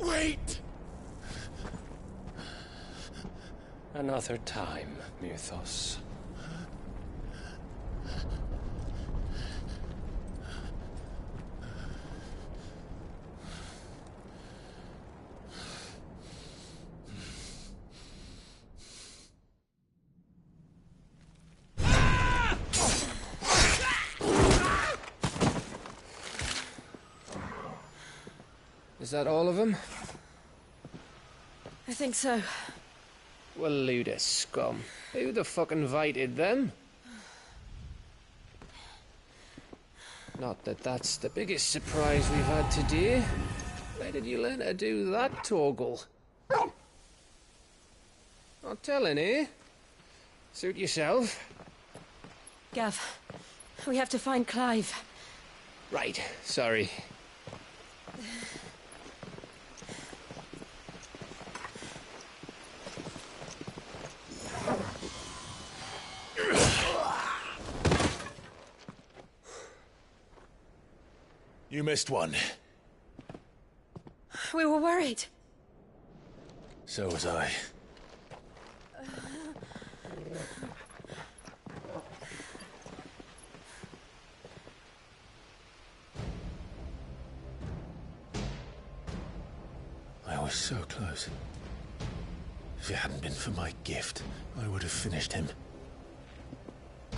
Wait! Another time, Mythos. Is that all of them? I think so. Well, Luda scum. Who the fuck invited them? Not that that's the biggest surprise we've had today. Where did you learn to do that, Torgal? Not telling, eh? Suit yourself. Gav, we have to find Clive. Right, sorry. You missed one. We were worried. So was I. I was so close. If it hadn't been for my gift, I would have finished him.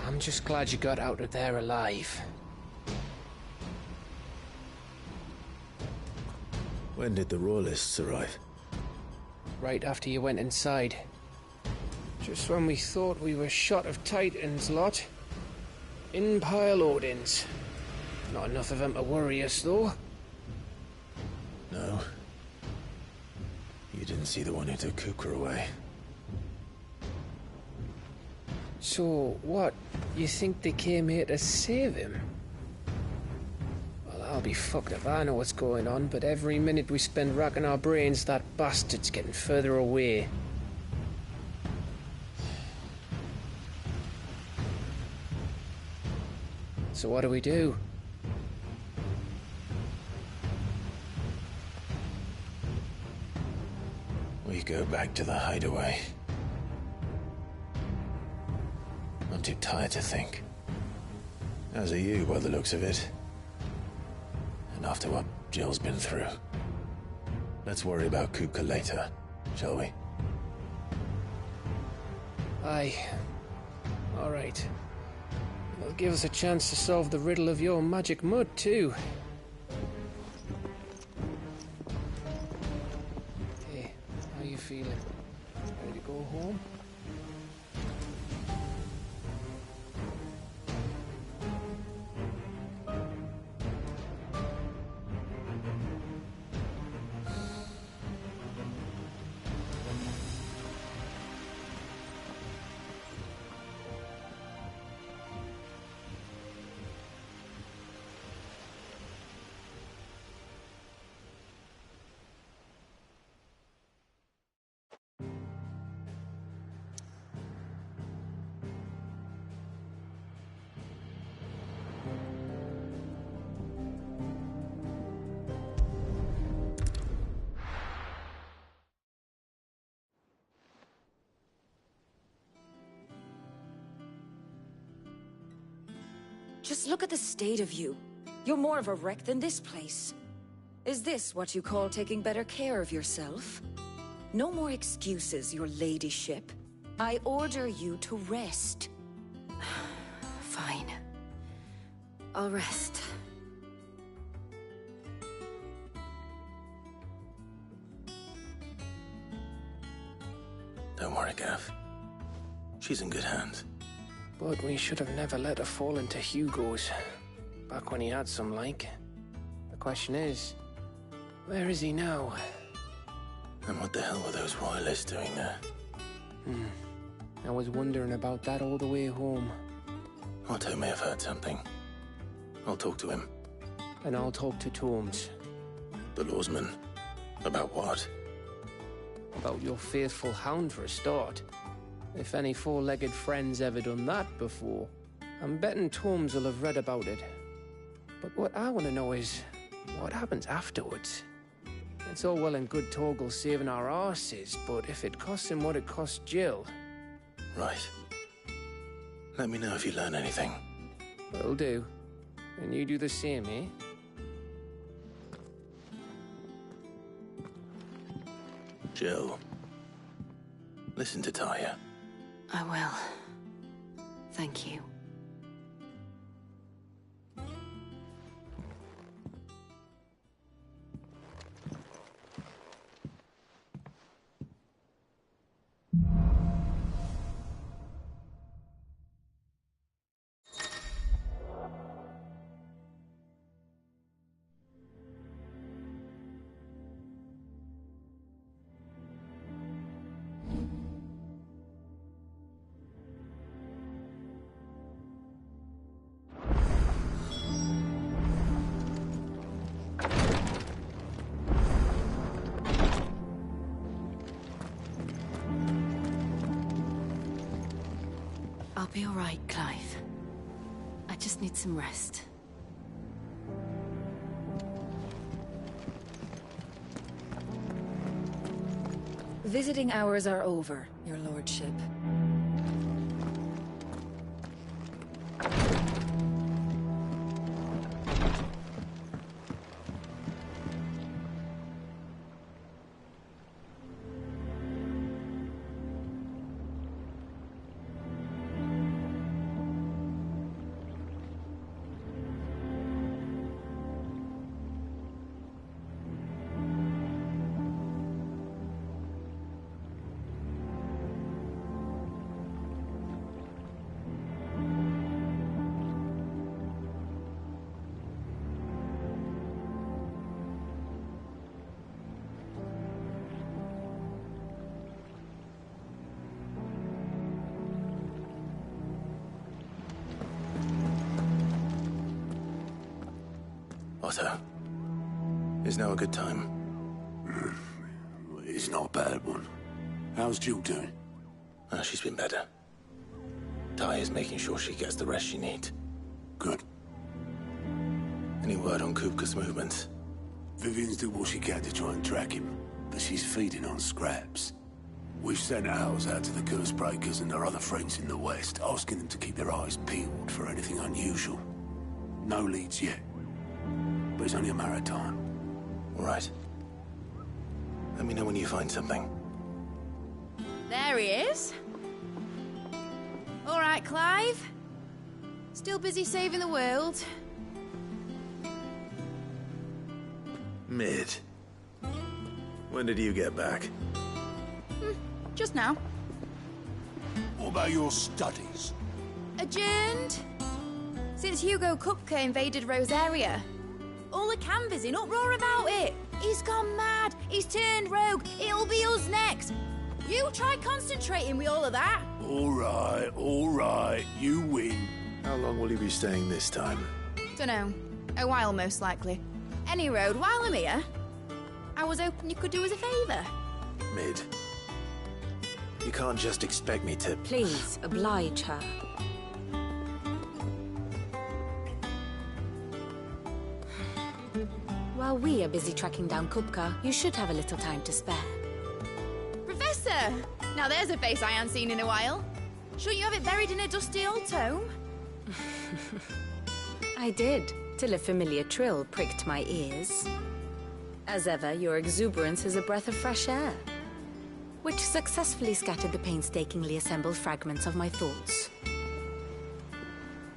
I'm just glad you got out of there alive. When did the Royalists arrive? Right after you went inside. Just when we thought we were shot of Titans, lot. In pile Odins. Not enough of them to worry us, though. No. You didn't see the one who took Kukra away. So, what? You think they came here to save him? Well, I'll be fucked if I know what's going on, but every minute we spend racking our brains, that bastard's getting further away. So what do we do? We go back to the hideaway. I'm too tired to think. As are you, by the looks of it. And after what Jill's been through. Let's worry about Kupka later, shall we? Aye. All right. It'll give us a chance to solve the riddle of your magic mud, too. Hey, how you feeling? Ready to go home? Just look at the state of you. You're more of a wreck than this place. Is this what you call taking better care of yourself? No more excuses, your ladyship. I order you to rest. Fine. I'll rest. Don't worry, Gav. She's in good hands. But we should have never let her fall into Hugo's. Back when he had some like. The question is, where is he now? And what the hell were those royalists doing there? I was wondering about that all the way home. Otto may have heard something. I'll talk to him. And I'll talk to Torms. The lawsman? About what? About your faithful hound for a start. If any four-legged friend's ever done that before, I'm betting Torms will have read about it. But what I want to know is, what happens afterwards? It's all well and good Torgal saving our arses, but if it costs him what it cost Jill... Right. Let me know if you learn anything. Will do. And you do the same, eh? Jill. Listen to Taya. I will. Thank you. I'll be all right, Clive. I just need some rest. Visiting hours are over, your lordship. Otto, is now a good time? It's not a bad one. How's Jill doing? She's been better. Ty is making sure she gets the rest she needs. Good. Any word on Kupka's movements? Vivian's did what she can to try and track him, but she's feeding on scraps. We've sent ours out to the Curse Breakers and their other friends in the West, asking them to keep their eyes peeled for anything unusual. No leads yet. But it's only a matter of time. All right. Let me know when you find something. There he is. All right, Clive. Still busy saving the world. Mid. When did you get back? Just now. What about your studies? Adjourned. Since Hugo Kupka invaded Rosaria. All the Canvas in uproar about it. He's gone mad. He's turned rogue. It'll be us next. You try concentrating with all of that. All right. You win. How long will you be staying this time? Dunno. A while, most likely. Any road, while I'm here, I was hoping you could do us a favour. Mid. You can't just expect me to... Please, oblige her. While we are busy tracking down Kupka, you should have a little time to spare. Professor! Now there's a face I haven't seen in a while. Shouldn't you have it buried in a dusty old tome? I did, till a familiar trill pricked my ears. As ever, your exuberance is a breath of fresh air, which successfully scattered the painstakingly assembled fragments of my thoughts.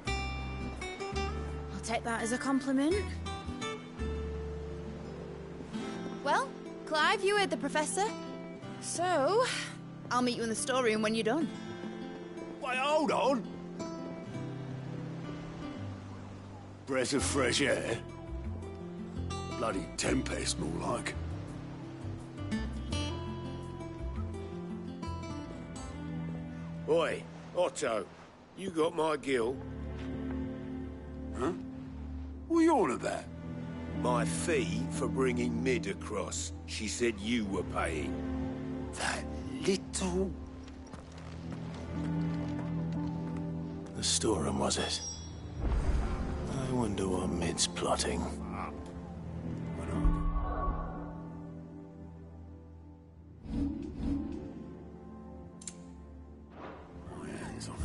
I'll take that as a compliment. Well, Clive, you heard the Professor. So, I'll meet you in the storeroom when you're done. Wait, hold on! Breath of fresh air? Bloody tempest, more like. Oi, Otto, you got my gill? Huh? What are you on about? My fee for bringing Mid across. She said you were paying. That little... The storeroom, was it? I wonder what Mid's plotting. My hands on her.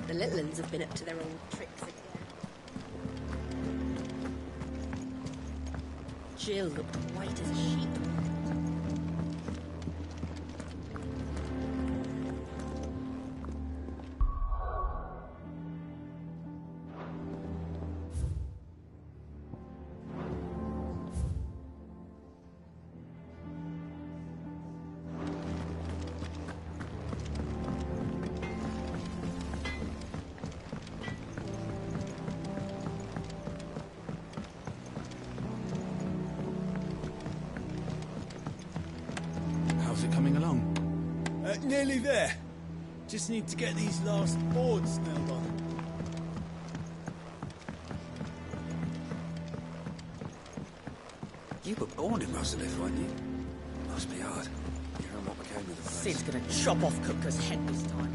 The little uns have been up to their old tricks again. Jill looked white as a sheep. How's it coming along? Nearly there. Just need to get these last boards nailed on. You were born in most of this, weren't you? Must be hard. Hearing what became of the place. Sid's gonna chop off Kupka's head this time.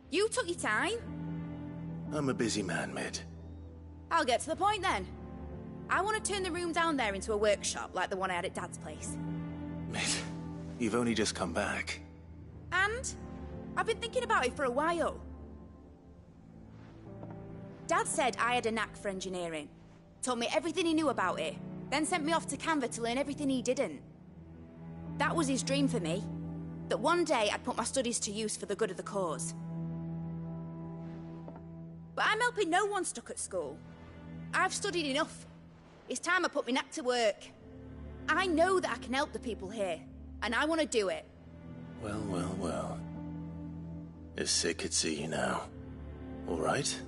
You took your time. I'm a busy man, Mid. I'll get to the point then. I want to turn the room down there into a workshop like the one I had at Dad's place. Mid, you've only just come back. And I've been thinking about it for a while. Dad said I had a knack for engineering. Told me everything he knew about it. Then sent me off to Canva to learn everything he didn't. That was his dream for me. That one day I'd put my studies to use for the good of the cause. But I'm helping no one stuck at school. I've studied enough. It's time I put my knack to work. I know that I can help the people here, and I want to do it. Well, well, well. If Sid could see you now. All right?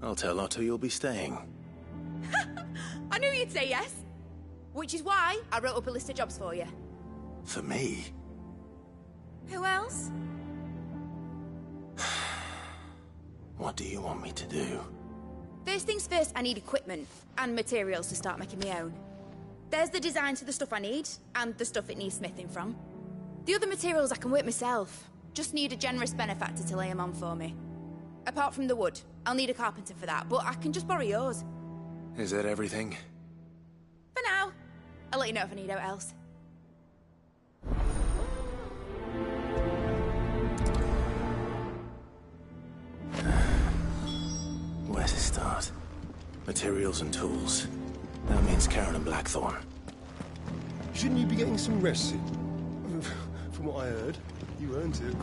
I'll tell Otto you'll be staying. I knew you'd say yes. Which is why I wrote up a list of jobs for you. For me? Who else? What do you want me to do? First things first, I need equipment and materials to start making my own. There's the designs for the stuff I need, and the stuff it needs smithing from. The other materials I can work myself. Just need a generous benefactor to lay them on for me. Apart from the wood, I'll need a carpenter for that, but I can just borrow yours. Is that everything? For now. I'll let you know if I need out else. Where to start? Materials and tools. That means Karen and Blackthorn. Shouldn't you be getting some rest, Sid? From what I heard, you earned it.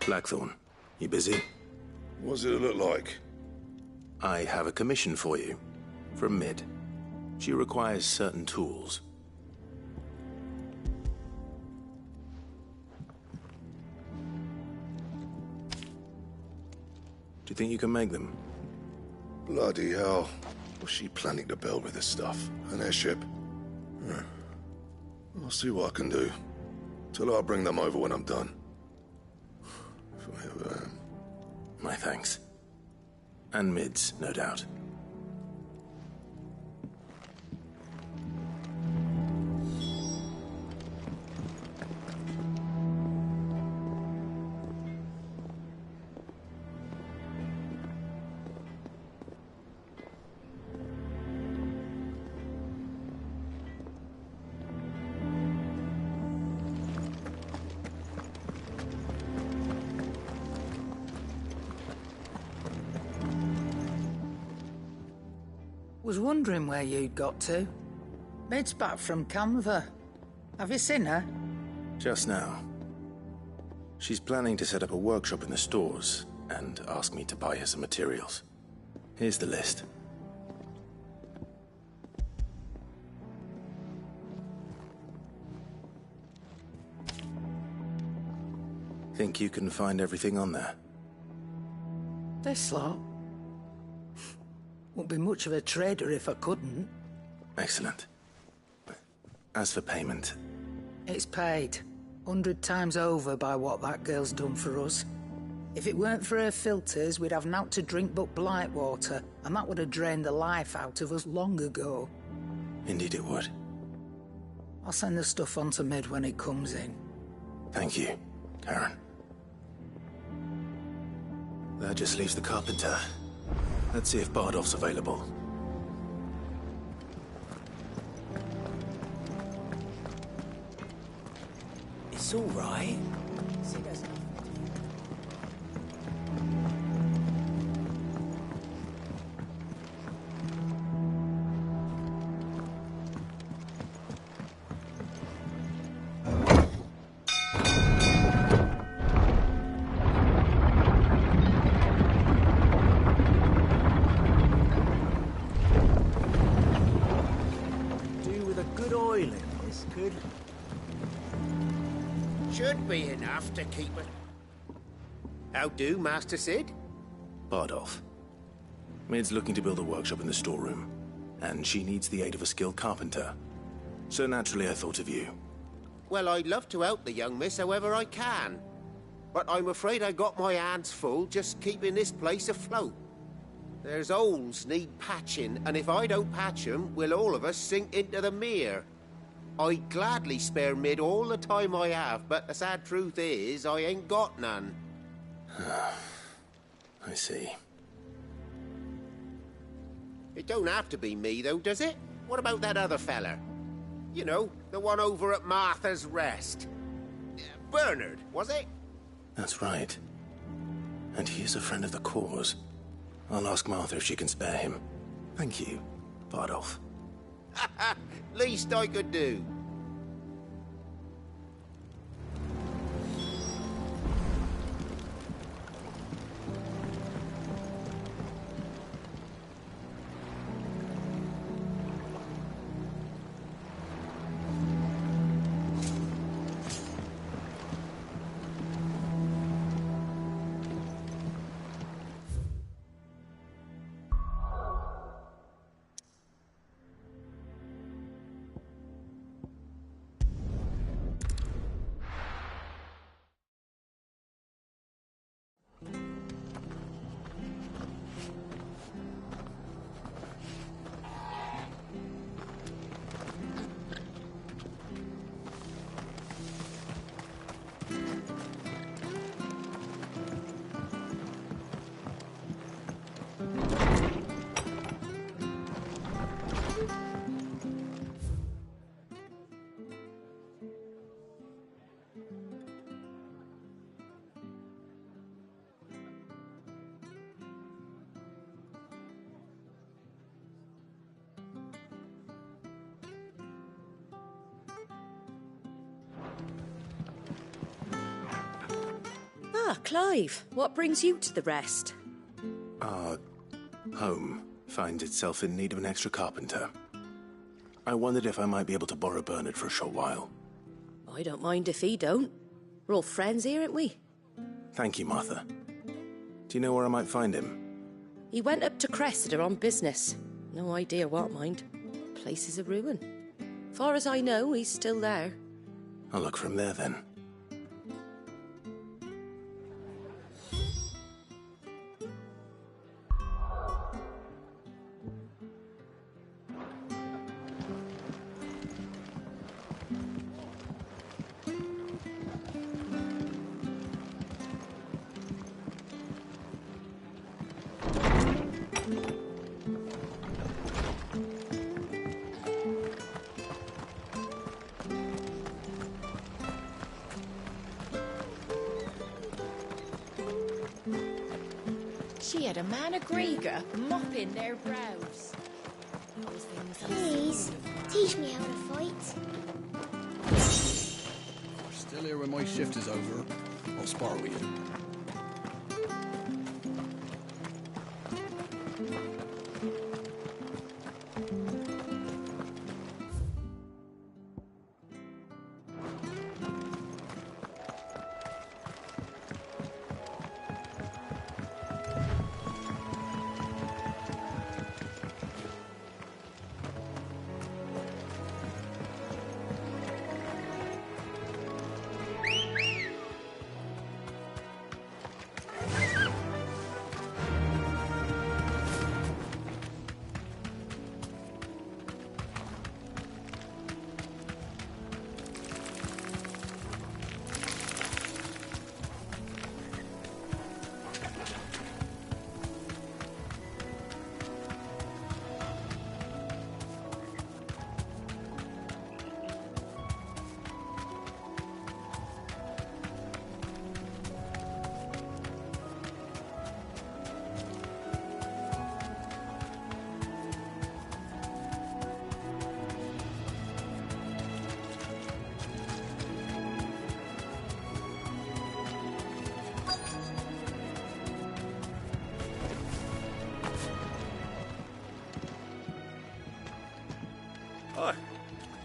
Blackthorn, you busy? What does it look like? I have a commission for you. From Mid. She requires certain tools. Do you think you can make them? Bloody hell. What's she planning to build with this stuff? An airship? I'll see what I can do. Tell her I'll bring them over when I'm done. If I ever am. My thanks. And Mid's, no doubt. Was wondering where you'd got to. Mid's back from Canva. Have you seen her? Just now. She's planning to set up a workshop in the stores and ask me to buy her some materials. Here's the list. Think you can find everything on there? This lot? Wouldn't be much of a trader if I couldn't. Excellent. As for payment... It's paid. 100 times over by what that girl's done for us. If it weren't for her filters, we'd have naught to drink but blight water, and that would have drained the life out of us long ago. Indeed it would. I'll send the stuff on to Mid when it comes in. Thank you, Karen. That just leaves the carpenter. Let's see if Bardolph's available. It's all right. Should be enough to keep it. How do, Master Sid? Bardolph. Mid's looking to build a workshop in the storeroom, and she needs the aid of a skilled carpenter. So naturally I thought of you. Well, I'd love to help the young miss however I can. But I'm afraid I got my hands full just keeping this place afloat. There's holes need patching, and if I don't patch them, we'll all of us sink into the mere. I'd gladly spare Mid all the time I have, but the sad truth is, I ain't got none. I see. It don't have to be me, though, does it? What about that other fella? You know, the one over at Martha's Rest. Bernard, was it? That's right. And he is a friend of the cause. I'll ask Martha if she can spare him. Thank you, Bardolph. Least I could do. Ah, Clive, what brings you to the rest? Our home finds itself in need of an extra carpenter. I wondered if I might be able to borrow Bernard for a short while. I don't mind if he don't. We're all friends here, aren't we? Thank you, Martha. Do you know where I might find him? He went up to Cressida on business. No idea what, mind. Place is a ruin. Far as I know, he's still there. I'll look for him there, then. She had a man of Grieger mopping their brows. Please, teach me how to fight. Still here when my shift is over. I'll spar with you.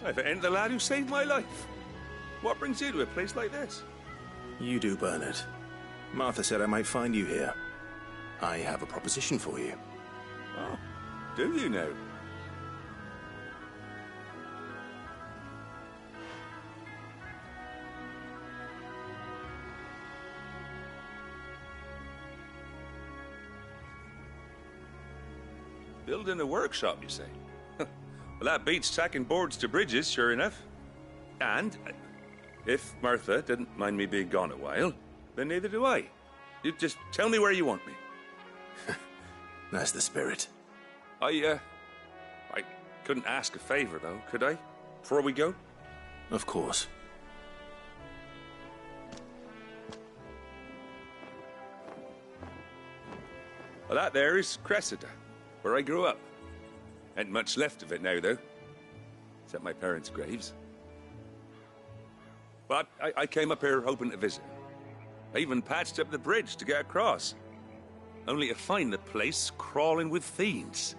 If it ain't the lad who saved my life. What brings you to a place like this? You do, Bernard. Martha said I might find you here. I have a proposition for you. Oh, do you now? Building a workshop, you say? Well, that beats tacking boards to bridges, sure enough. And if Martha didn't mind me being gone a while, then neither do I. You just tell me where you want me. That's the spirit. I couldn't ask a favor, though, could I? Before we go? Of course. Well, that there is Cressida, where I grew up. Ain't much left of it now, though. Except my parents' graves. But I came up here hoping to visit. I even patched up the bridge to get across. Only to find the place crawling with fiends.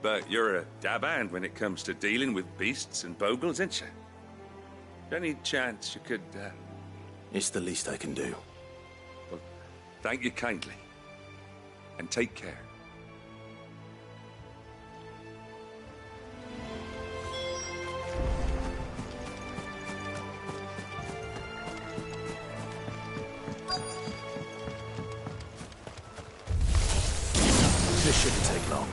But you're a dab hand when it comes to dealing with beasts and bogles, ain't you? Any chance you could, It's the least I can do. Well, thank you kindly. And take care. This shouldn't take long.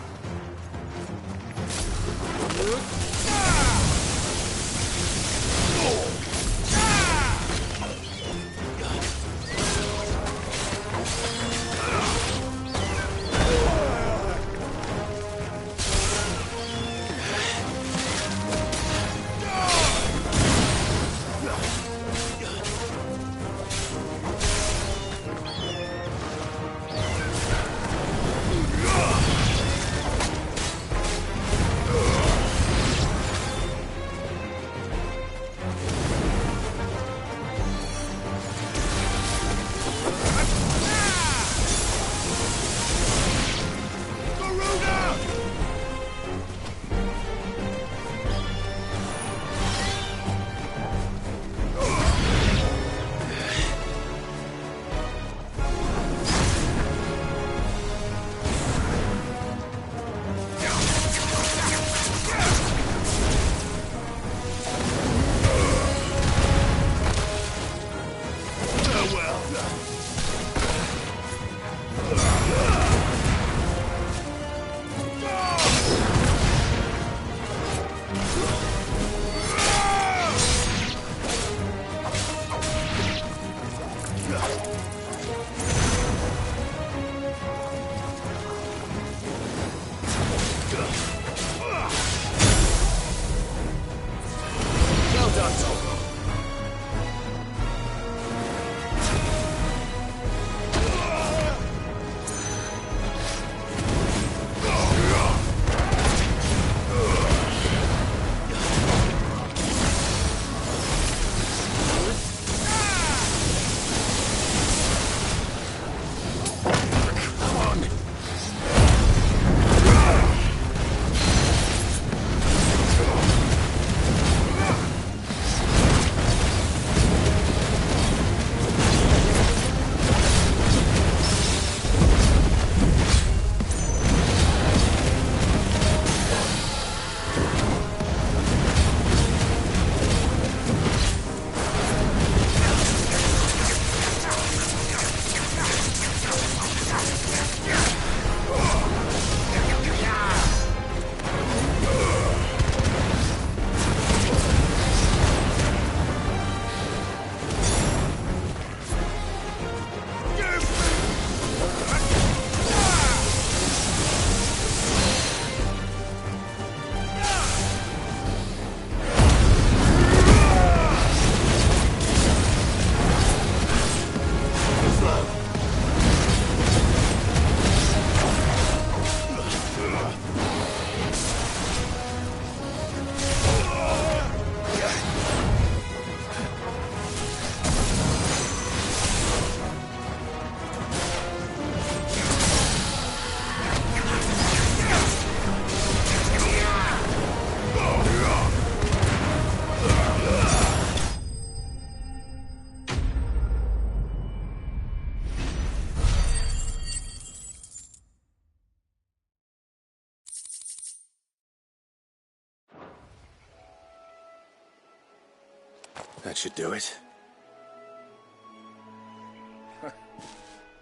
That should do it.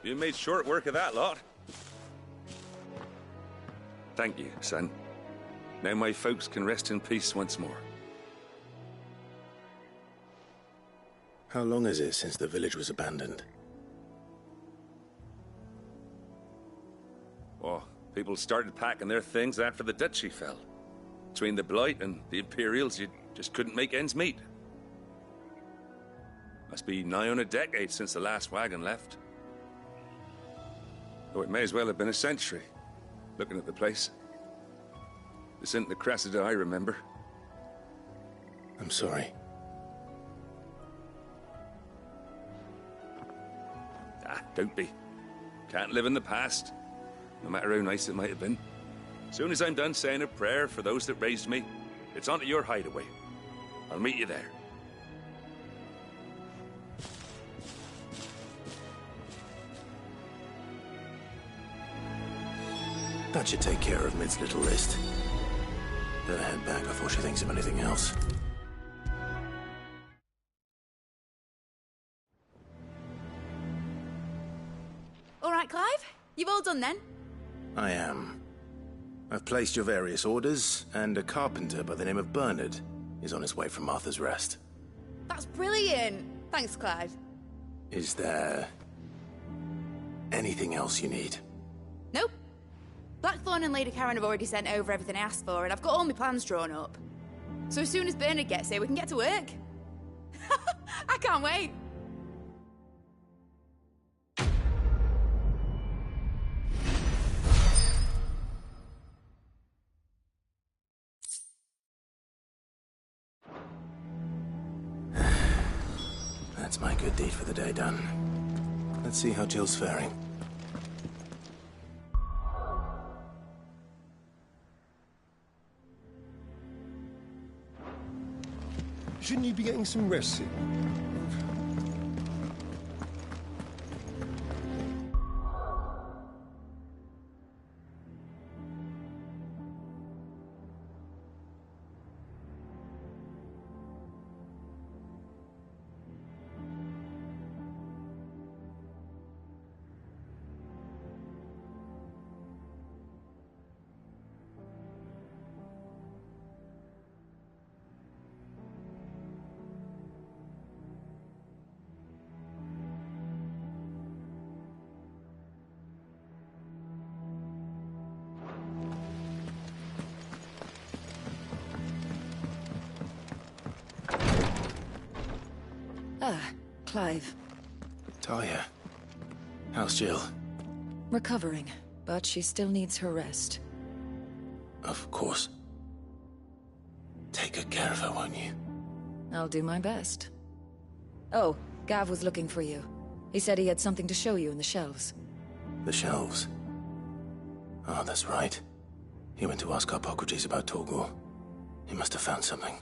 You made short work of that lot. Thank you, son. Now my folks can rest in peace once more. How long is it since the village was abandoned? Oh, people started packing their things after the duchy fell. Between the Blight and the Imperials, you just couldn't make ends meet. Must be nigh on a decade since the last wagon left. Oh, it may as well have been a century, looking at the place. This isn't the Cressida I remember. I'm sorry. Don't be. Can't live in the past, no matter how nice it might have been. Soon as I'm done saying a prayer for those that raised me, it's on to your hideaway. I'll meet you there. That should take care of Mid's little list. Better head back before she thinks of anything else. All right, Clive. You've all done then? I am. I've placed your various orders, and a carpenter by the name of Bernard is on his way from Martha's Rest. That's brilliant. Thanks, Clive. Is there anything else you need? Nope. Blackthorn and Lady Karen have already sent over everything I asked for, and I've got all my plans drawn up. So as soon as Bernard gets here, we can get to work. I can't wait. That's my good deed for the day done. Let's see how Jill's faring. Shouldn't you be getting some rest soon? Ah, Clive. Talia. How's Jill? Recovering, but she still needs her rest. Of course. Take good care of her, won't you? I'll do my best. Oh, Gav was looking for you. He said he had something to show you in the shelves. The shelves? Oh, that's right. He went to ask Harpocrates about Torgor. He must have found something.